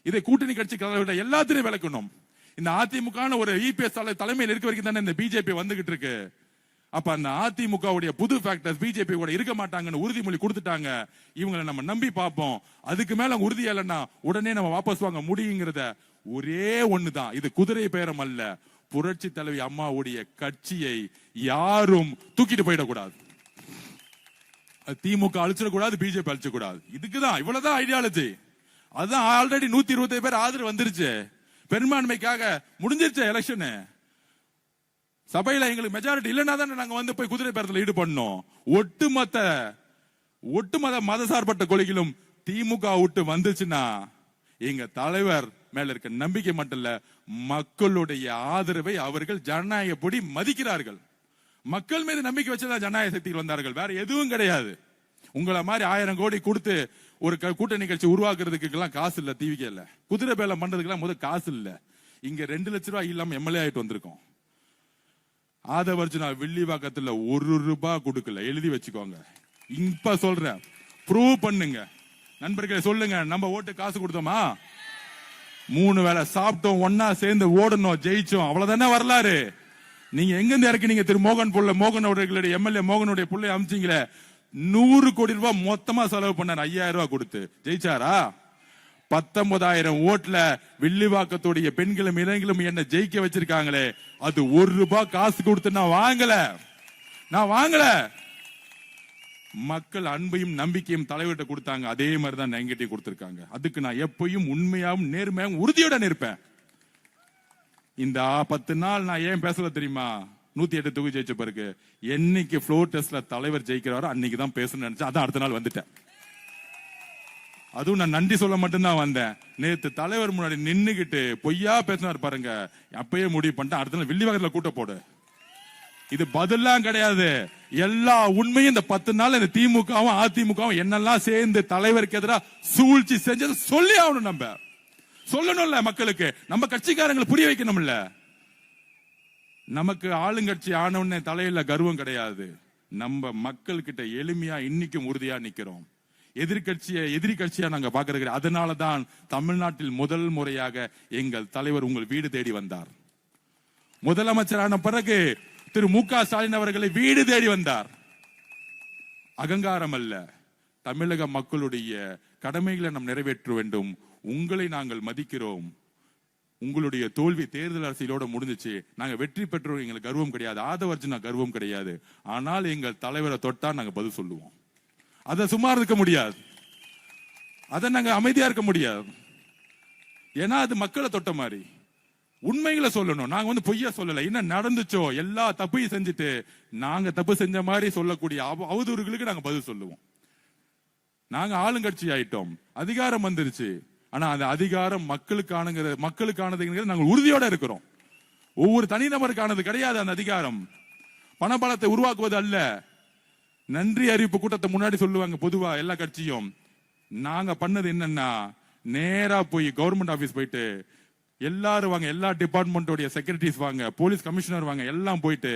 இதை கூட்டணி கட்சி எல்லாத்திலையும் விளக்கணும். இந்த அதிமுக ஒரு இபிஎஸ் தலைமையில் இருக்க வரைக்கும் தானே இந்த பிஜேபி வந்துகிட்டு இருக்கு. அப்ப அந்த அதிமுகவுடைய புது ஃபேக்டர்ஸ் பிஜேபி கூட இருக்க மாட்டாங்கன்னு உறுதிமொழி கொடுத்துட்டாங்க. இவங்களை நம்ம நம்பி பார்ப்போம். அதுக்கு மேல உறுதி இல்லைன்னா உடனே நம்ம வாபஸ் வாங்க முடியுங்கிறத ஒரே ஒண்ணுதான். இது குதிரை பேரம் அல்ல. புரட்சி தலைவி அம்மாவுடைய கட்சியை யாரும் தூக்கிட்டு போயிடக்கூடாது. திமுக அழிச்சிடக்கூடாது, பிஜேபி அழிச்சக்கூடாது. இதுக்குதான் இவ்வளவுதான் ஐடியாலஜி. அதுதான் ஆல்ரெடி 120 பேர் ஆதரவு வந்துருச்சு. பெரும்பான்மைக்காக முடிஞ்சிருச்சு எலெக்ஷன். சபையில எங்களுக்கு மெஜாரிட்டி இல்லைன்னா தானே நாங்க போய் குதிரை பேரத்தில் ஈடுபடணும். ஒட்டுமொத்த மத சார்பற்ற கொள்கையிலும் திமுக விட்டு வந்துச்சுன்னா எங்க தலைவர் மேல இருக்க நம்பிக்கை மட்டும் இல்ல, மக்களுடைய ஆதரவை அவர்கள் ஜனநாயகப்படி மதிக்கிறார்கள். மக்கள் மீது நம்பிக்கை வச்சுதான் ஜனநாயக சக்திகள் வந்தார்கள், வேற எதுவும் கிடையாது. உங்களை மாதிரி 1000 கோடி கொடுத்து ஒரு கூட்டணி கட்சி உருவாக்குறதுக்கு எல்லாம் காசு இல்ல. டிவிக்கே இல்ல, குதிரை பேலம் பண்றதுக்கு எல்லாம் முதல் காசு இல்ல. இங்க 2 லட்சம் ரூபாய் இல்லாம எம்எல்ஏ ஆயிட்டு வந்திருக்கோம். ஆதவர்ஜுனா வில்லிவாக்கத்துல 1 ரூபாய் கொடுக்கல, எழுதி வச்சுக்கோங்க. இப்ப சொல்றேன், ப்ரூவ் பண்ணுங்க நண்பர்களே, சொல்லுங்க. நம்ம ஓட்டு காசு கொடுத்தோமா? 3 வேளை சாப்பிட்டோம், ஒன்னா சேர்ந்து ஓடணும், ஜெயிச்சோம், அவ்வளவுதானே வரலாறு. நீங்க எங்க இருந்து இறக்கினீங்க? திரு மோகன் அவர்களுடைய எம்எல்ஏ மோகனுடைய பிள்ளை அமிச்சிங்களே, 100 கோடி ரூபாய் மொத்தமா செலவு பண்ணார். 5000 ரூபாய் கொடுத்து ஜெயிச்சாரா? 19,000 ஓட்டுல வில்லிவாக்கத்துடைய பெண்களும் இளைஞர்களும் என்ன ஜெயிக்க வச்சிருக்காங்களே, அது 1 ரூபாய் காசு கொடுத்து நான் வாங்கல. மக்கள் அன்பையும் நம்பிக்கையும் தலைவர்கிட்ட கொடுத்தாங்க, அதே மாதிரிதான் என்கிட்டயும் கொடுத்திருக்காங்க. அதுக்கு நான் எப்பயும் உண்மையாவும் நேர்மையாவும் உறுதியுடன் இருப்பேன். இந்த 10 நாள் நான் ஏன் பேசல தெரியுமா? 108 தொகுதி ஜெயிச்ச பிறகு என்னைக்கு ஃப்ளோர் டெஸ்ட்ல தலைவர் ஜெயிக்கிறாரோ அன்னைக்கு தான் பேசணும்னு நினைச்சேன். அதான் அடுத்த நாள் வந்துட்டேன். அதுவும் நான் நன்றி சொல்ல மட்டும்தான் வந்தேன். நேத்து தலைவர் முன்னாடி நின்னுகிட்டு பொய்யா பேசினார் பாருங்க, அப்பயே முடிவு பண்ணிட்டேன், அடுத்த நாள் வில்லிவாக்கத்துல கூட்ட போடு. இது பதிலாம் கிடையாது, எல்லா உண்மையும் இந்த 10 நாள் இந்த திமுகவும் அதிமுகவும் என்னெல்லாம் சேர்ந்து தலைவருக்கு எதிராக சூழ்ச்சி செஞ்சது சொல்லி ஆகணும். நம்ம சொல்லணும்ல மக்களுக்கு, நம்ம கட்சிக்காரங்களை புரிய வைக்கணும்ல. நமக்கு ஆளுங்கட்சி ஆனவனே தலையில கர்வம் கிடையாது. நம்ம மக்கள் கிட்ட எளிமையா இன்னைக்கும் உறுதியா நிக்கிறோம். எதிரி கட்சியா நாங்க பாக்குறது. அதனாலதான் தமிழ்நாட்டில் முதல் முறையாக எங்கள் தலைவர் உங்கள் வீடு தேடி வந்தார். முதலமைச்சரான பிறகு திரு மு.க. ஸ்டாலின் அவர்களை வீடு தேடி வந்தார். அகங்காரம் அல்ல, தமிழக மக்களுடைய கடமைகளை நாம் நிறைவேற்ற வேண்டும். உங்களை நாங்கள் மதிக்கிறோம். உங்களுடைய தோல்வி தேர்தல் அரசியலோட முடிஞ்சிச்சு. நாங்க வெற்றி பெற்றோம், எங்களுக்கு கர்வம் கிடையாது. ஆதவர்ஜுனா கர்வம் கிடையாது. ஆனால் எங்கள் தலைவரை தொட்டா நாங்க பதில் சொல்லுவோம். அதை சும்மா இருக்க முடியாது, அதை நாங்க அமைதியா இருக்க முடியாது. ஏன்னா அது மக்களை தொட்ட மாதிரி. உண்மைகளை சொல்லணும். நாங்க பொய்யா சொல்லல. என்ன நடந்துச்சோ எல்லா தப்பையும் செஞ்சுட்டு நாங்க தப்பு செஞ்ச மாதிரி சொல்லக்கூடிய அவதூறுகளுக்கு நாங்க பதில் சொல்லுவோம். நாங்க ஆளுங்கட்சி ஆயிட்டோம், அதிகாரம் வந்துருச்சு. ஆனா அந்த அதிகாரம் மக்களுக்கானது நாங்கள் உறுதியோட இருக்கிறோம். ஒவ்வொரு தனிநபருக்கானது கிடையாது. அந்த அதிகாரம் பணபலத்தை உருவாக்குவது அல்ல. நன்றி அறிவிப்பு கூட்டத்தை முன்னாடி சொல்லுவாங்க பொதுவா எல்லா கட்சியும். நாங்க பண்ணது என்னன்னா, நேரா போய் கவர்மெண்ட் ஆபீஸ் போயிட்டு எல்லாரும் வாங்க, எல்லா டிபார்ட்மெண்டோட செக்ரட்டரிஸ் வாங்க, போலீஸ் கமிஷனர் வாங்க, எல்லாம் போயிட்டு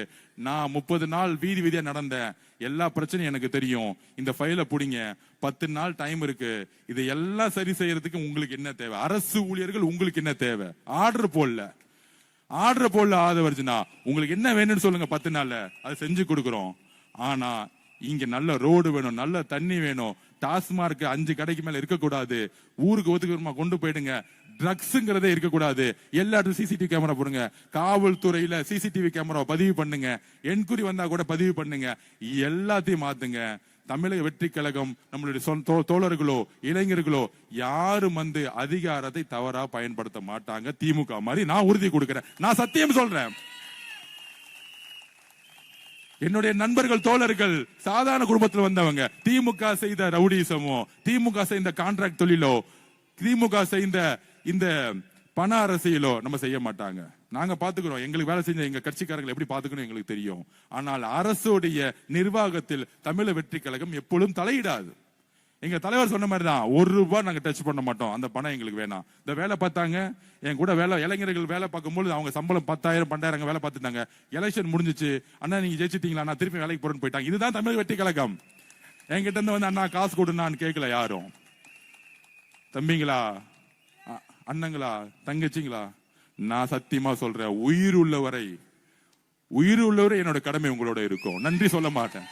நான் 30 நாள் வீதி வீதியா நடந்தேன், எல்லா பிரச்சனையும் எனக்கு தெரியும், இந்த ஃபைல புடிங்க, 10 நாள் டைம் இருக்கு, இதை எல்லாம் சரி செய்யறதுக்கு உங்களுக்கு என்ன தேவை, அரசு ஊழியர்கள் உங்களுக்கு என்ன தேவை, ஆர்டர் போடல ஆதவர்ஜுனா உங்களுக்கு என்ன வேணும்னு சொல்லுங்க, 10 நாள்ல அதை செஞ்சு கொடுக்குறோம். ஆனா இங்க நல்ல ரோடு வேணும், நல்ல தண்ணி வேணும், டாஸ்மார்க் 5 கடைக்கு மேல இருக்கக்கூடாது, ஊருக்கு ஒதுக்குமா கொண்டு போயிடுங்க, ட்ரக்ஸ்ங்கிறதே இருக்கக்கூடாது, எல்லா இடத்துலயும் சிசிடிவி கேமரா போடுங்க, காவல்துறையில சிசிடிவி கேமரா பதிவு பண்ணுங்க, என்கொயரி வந்தா கூட பதிவு பண்ணுங்க, எல்லாத்தையும் மாத்துங்க. தமிழக வெற்றி கழகம் நம்மளுடைய தோழர்களோ இளைஞர்களோ யாரும் வந்து அதிகாரத்தை தவறா பயன்படுத்த மாட்டாங்க. திமுக மாதிரி நான் உறுதி கொடுக்கிறேன், நான் சத்தியம் சொல்றேன். என்னுடைய நண்பர்கள் தோழர்கள் சாதாரண குடும்பத்தில் வந்தவங்க, திமுக செய்த ரவுடிசமோ, திமுக செய்த கான்ட்ராக்ட் தொழிலோ, திமுக செய்த இந்த பண அரசியலோ நம்ம செய்ய மாட்டாங்க. நாங்க பாத்துக்கிறோம், எங்களுக்கு வேலை செஞ்ச எங்க கட்சிக்காரர்கள் எப்படி பாத்துக்கணும் எங்களுக்கு தெரியும். ஆனால் அரசுடைய நிர்வாகத்தில் தமிழக வெற்றி கழகம் எப்பொழுதும் தலையிடாது. எங்க தலைவர் சொன்ன மாதிரி தான், 1 ரூபாய் நாங்க டச் பண்ண மாட்டோம், அந்த பணம் எங்களுக்கு வேணாம். இந்த வேலை பார்த்தாங்க என் கூட இளைஞர்கள் வேலை பார்க்கும்போது அவங்க சம்பளம் 10,000 12,000 வேலை பார்த்துட்டாங்க. எலெக்ஷன் முடிஞ்சிச்சு, அண்ணா நீங்க ஜெயிச்சிட்டீங்களா, நான் திருப்பி வேலைக்கு போறேன்னு போயிட்டாங்க. இதுதான் தமிழக வெற்றி கழகம். என்கிட்ட இருந்து வந்து அண்ணா காசு கொடுனான்னு கேட்கல யாரும். தம்பிங்களா, அண்ணங்களா, தங்கச்சிங்களா, நான் சத்தியமா சொல்றேன், உயிர் உள்ளவரை என்னோட கடமை உங்களோட இருக்கும். நன்றி சொல்ல மாட்டேன்.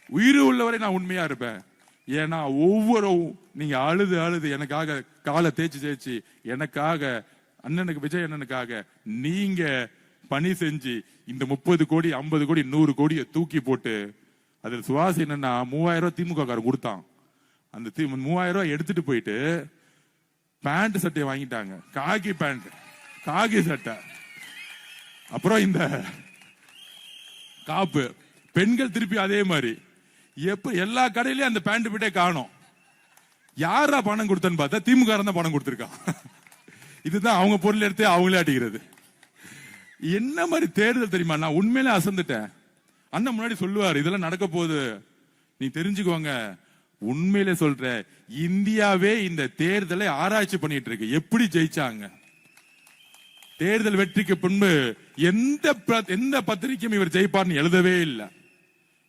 உயிர் உள்ளவரை நான் உண்மையா இருப்பேன். ஏன்னா ஒவ்வொரு நீங்க அழுது எனக்காக காலை தேய்ச்சி எனக்காக அண்ணனுக்கு, விஜய் அண்ணனுக்காக நீங்க பணி செஞ்சு இந்த 30 கோடி 50 கோடி 100 கோடியை தூக்கி போட்டு, அதில் சுவாசி என்னன்னா 3000 ரூபாய் திமுக காரர் கொடுத்தான். அந்த 3000 ரூபாய் எடுத்துட்டு போயிட்டு பேண்ட் சட்டையை வாங்கிட்டாங்க, காகி பேண்ட், காகி சட்டை, அப்புறம் இந்த காப்பு. பெண்கள் திருப்பி அதே மாதிரி. எப்ப எல்லா கடையிலயும் அந்த பேண்ட் பிட்டே காணும். யாரா பணம் கொடுத்தன்னு பார்த்தா திமுக தான் பணம் கொடுத்திருக்கான். இதுதான் அவங்க பொருள் எடுத்து அவங்களே அடிக்கிறது. என்ன மாதிரி தேர்தல் தெரியுமா? நான் உண்மையிலே அசந்துட்டேன். அண்ணன் முன்னாடி சொல்லுவார், இதெல்லாம் நடக்க போகுது, நீ தெரிஞ்சுக்கோங்க. உண்மையிலே சொல்ற, இந்தியாவே இந்த தேர்தலை ஆராய்ச்சி பண்ணிட்டு இருக்கு, எப்படி ஜெயிச்சாங்க. தேர்தல் வெற்றிக்கு பின்பு எந்த பத்திரிகையும் இவர் ஜெயிப்பார்னு எழுதவே இல்லை,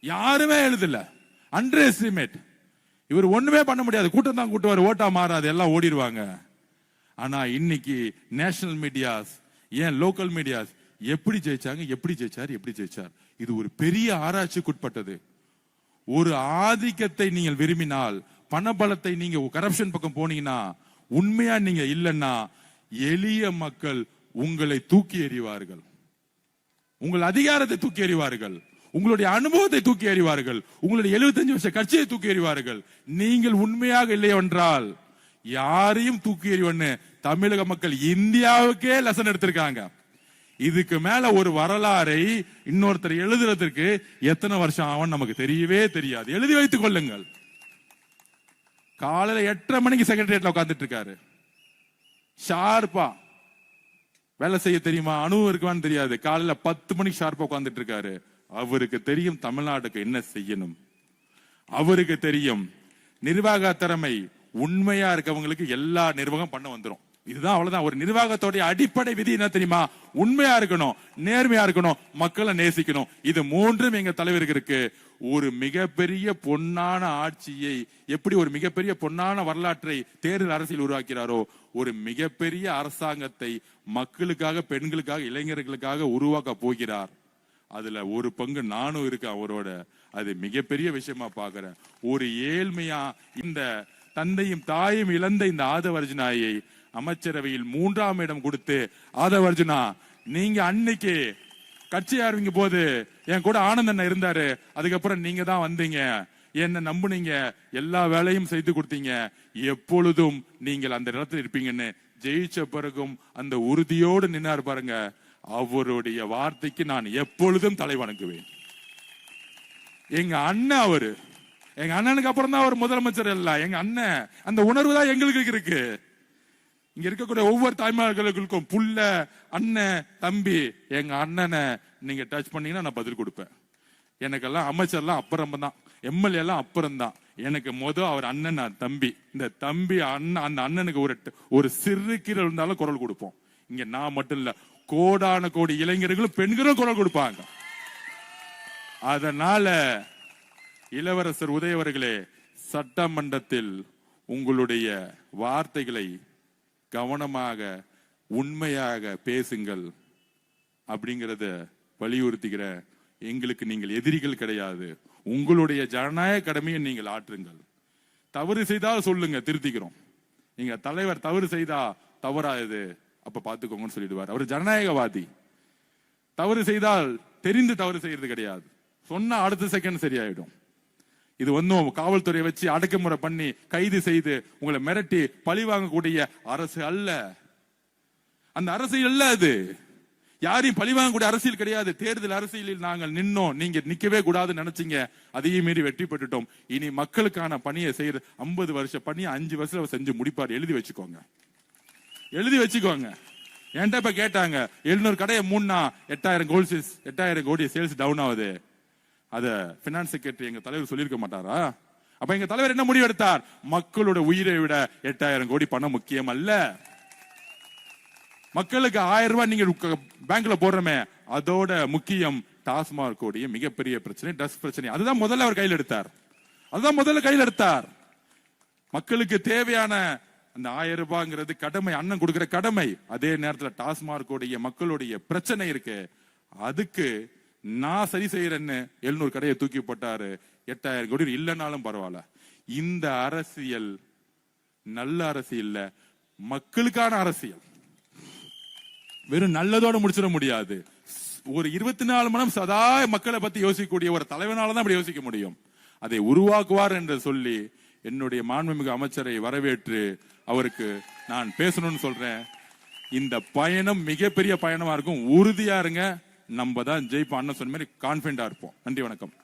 யாருமே எழுதல. Under estimate. இவர் ஒண்ணுமே பண்ண முடியாது, கூட்டம் தான் கூட்டுவார், ஓட்டா மாறாது, எல்லாம் ஓடிடுவாங்க. ஆனா இன்னைக்கு நேஷனல் மீடியாஸ், ஏன் லோக்கல் மீடியாஸ் எப்படி ஜெயிச்சார், இது ஒரு பெரிய ஆராய்ச்சிக்குட்பட்டது. ஒரு ஆதிக்கத்தை நீங்கள் விரும்பினால், பணபலத்தை நீங்க கரப்ஷன் பக்கம் போனீங்கன்னா, உண்மையா நீங்க இல்லைன்னா எளிய மக்கள் உங்களை தூக்கி எறிவார்கள், உங்கள் அதிகாரத்தை தூக்கி எறிவார்கள், உங்களுடைய அனுபவத்தை தூக்கி எறிவார்கள், உங்களுடைய 75 வருஷ கட்சியை தூக்கி எறிவார்கள். நீங்கள் உண்மையாக இல்லை என்றால் யாரையும் தூக்கி எறிவன்னு தமிழக மக்கள் இந்தியாவுக்கே லெசன் எடுத்திருக்காங்க. இதுக்கு மேல ஒரு வரலாறை இன்னொருத்தர் எழுதுறதுக்கு எத்தனை வருஷம் ஆகும் நமக்கு தெரியவே தெரியாது. எழுதி வைத்துக் கொள்ளுங்கள். காலையில 8:30 மணிக்கு செக்ரட்டரியேட்ல உட்கார்ந்துட்டு இருக்காரு, ஷார்ப்பா வேலை செய்ய தெரியுமா, அனுபவம் இருக்குவான்னு தெரியாது. காலையில 10 மணிக்கு ஷார்ப்பா உட்கார்ந்துட்டு இருக்காரு. அவருக்கு தெரியும் தமிழ்நாட்டுக்கு என்ன செய்யணும், அவருக்கு தெரியும். நிர்வாக திறமை உண்மையா இருக்கவங்களுக்கு எல்லா நிர்வாகம் பண்ண வந்துரும். இதுதான், அவ்வளவுதான். ஒரு நிர்வாகத்தோட அடிப்படை விதி என்ன தெரியுமா? உண்மையா இருக்கணும், நேர்மையா இருக்கணும், மக்களை நேசிக்கணும். இது மூன்றும் எங்க தலைவருக்கு இருக்கு. ஒரு மிகப்பெரிய பொன்னான ஆட்சியை, எப்படி ஒரு மிகப்பெரிய பொன்னான வரலாற்றை தேர்தல் அரசியல் உருவாக்கிறாரோ, ஒரு மிகப்பெரிய அரசாங்கத்தை மக்களுக்காக, பெண்களுக்காக, இளைஞர்களுக்காக உருவாக்க போகிறார். அதுல ஒரு பங்கு நானும் இருக்கேன் அவரோட. அது மிகப்பெரிய விஷயமா பாக்குறேன். ஒரு ஏழ்மையா இந்த தந்தையும் தாயும் இழந்த இந்த ஆதவர்ஜுனாயை அமைச்சரவையில் 3ஆம் இடம் கொடுத்து, ஆதவர்ஜுனா நீங்க அன்னைக்கு கட்சி ஆரம்பிங்க போது என் கூட ஆனந்தன் இருந்தாரு, அதுக்கப்புறம் நீங்க தான் வந்தீங்க, என்ன நம்புனீங்க, எல்லா வேலையும் செய்து கொடுத்தீங்க, எப்பொழுதும் நீங்கள் அந்த இடத்துல இருப்பீங்கன்னு ஜெயிச்ச பிறகும் அந்த உறுதியோடு நின்னார் பாருங்க. அவருடைய வார்த்தைக்கு நான் எப்பொழுதும் தலை வணங்குவேன். எங்க அண்ணன் அவரு, எங்க அண்ணனுக்கு அப்புறம் தான் அவர் முதலமைச்சர். இல்ல, எங்க அண்ணன், அந்த உணர்வு தான் எங்களுக்கு இருக்கு. இங்க இருக்கக்கூடிய ஒவ்வொரு தாய்மார்களுக்கும் புள்ள, அண்ணன், தம்பி, எங்க அண்ணனை நீங்க டச் பண்ணீங்கன்னா நான் பதில் கொடுப்பேன். எனக்கெல்லாம் அமைச்சர்லாம் அப்புறம் தான், எம்எல்ஏ எல்லாம் அப்புறம் தான். எனக்கு அவர் அண்ணன், நான் தம்பி. இந்த தம்பி அண்ணன், அந்த அண்ணனுக்கு ஒரு சிறு கீரை இருந்தாலும் குரல் கொடுப்போம். இங்க நான் மட்டும் இல்ல, கோடான கோடி இளைஞர்களும் பெண்களும் குரல் கொடுப்பாங்க. அதனால இளவரசர் உதயவர்களே, சட்டமன்றத்தில் உங்களுடைய வார்த்தைகளை கவனமாக உண்மையாக பேசுங்கள் அப்படிங்கறத வலியுறுத்துகிற. எங்களுக்கு நீங்கள் எதிரிகள் கிடையாது. உங்களுடைய ஜனநாயக கடமையை நீங்கள் ஆற்றுங்கள். தவறு செய்தால் சொல்லுங்க, திருத்திக்கிறோம். நீங்க தலைவர் தவறு செய்தா தவறாது அப்ப பாத்துக்கோங்கன்னு சொல்லிடுவார். அவர் ஜனநாயகவாதி. தவறு செய்தால் தெரிந்து தவறு செய்யறது கிடையாது, சொன்னா அடுத்த செகண்ட் சரியாயிடும். இது காவல்துறையை வச்சு அடக்குமுறை பண்ணி கைது செய்து உங்களை மிரட்டி பழி வாங்கக்கூடிய அரசு அல்ல. அந்த அரசியல் அல்ல அது. யாரையும் பழி வாங்கக்கூடிய அரசியல் கிடையாது. தேர்தல் அரசியலில் நாங்கள் நின்னோம், நீங்க நிக்கவே கூடாதுன்னு நினைச்சீங்க, அதையும் மீறி வெற்றி பெற்றுட்டோம். இனி மக்களுக்கான பணியை செய்யற 50 வருஷ பணியை 5 வருஷம் செஞ்சு முடிப்பார். எழுதி வச்சுக்கோங்க, எழுதி வச்சுக்கோங்க. என்கிட்ட இப்ப கேட்டாங்க, 700 கடையை மூணா 8,000 கோடி சேல்ஸ் டவுன் ஆகுது. அத பினான்ஸ் செக்ரட்டரி எங்க தலைவர் சொல்லியிருக்க மாட்டாரா? அப்ப எங்க தலைவர் என்ன முடிவு எடுத்தார்? மக்களோட உயிரை விட 8,000 கோடி பணம் முக்கியம் அல்ல. மக்களுக்கு 1000 ரூபாய் நீங்க பேங்க்ல போடுறமே, அதோட முக்கியம் டாஸ்மாக் கோடிய மிகப்பெரிய பிரச்சனை, ட்ரக்ஸ் பிரச்சனை. அதுதான் முதல்ல அவர் கையில் எடுத்தார். மக்களுக்கு தேவையான அந்த 1000 ரூபாய்ங்கிறது கடமை, அண்ணன் கொடுக்கிற கடமை. அதே நேரத்தில் டாஸ்மாக் கோடிய மக்களுடைய பிரச்சனை இருக்கு, அதுக்கு நான் சரி செய்யறேன்னு 700 கடையை தூக்கி போட்டாரு. 8,000 கோடி இல்லைன்னாலும் பரவாயில்ல. இந்த அரசியல் நல்ல அரசியல் இல்ல, மக்களுக்கான அரசியல். வெறும் நல்லதோட முடிச்சிட முடியாது. ஒரு 24 மணி நேரம் சதா மக்களை பத்தி யோசிக்கக்கூடிய ஒரு தலைவனால தான் அப்படி யோசிக்க முடியும். அதை உருவாக்குவார் என்று சொல்லி என்னுடைய மாண்புமிகு அமைச்சரை வரவேற்று அவருக்கு நான் பேசணும்னு சொல்றேன். இந்த பயணம் மிகப்பெரிய பயணமா இருக்கும். உறுதியா இருங்க, நம்ம தான் ஜெயிப்போம். அண்ணன் சொன்ன மாதிரி கான்பிடண்டா இருப்போம். நன்றி, வணக்கம்.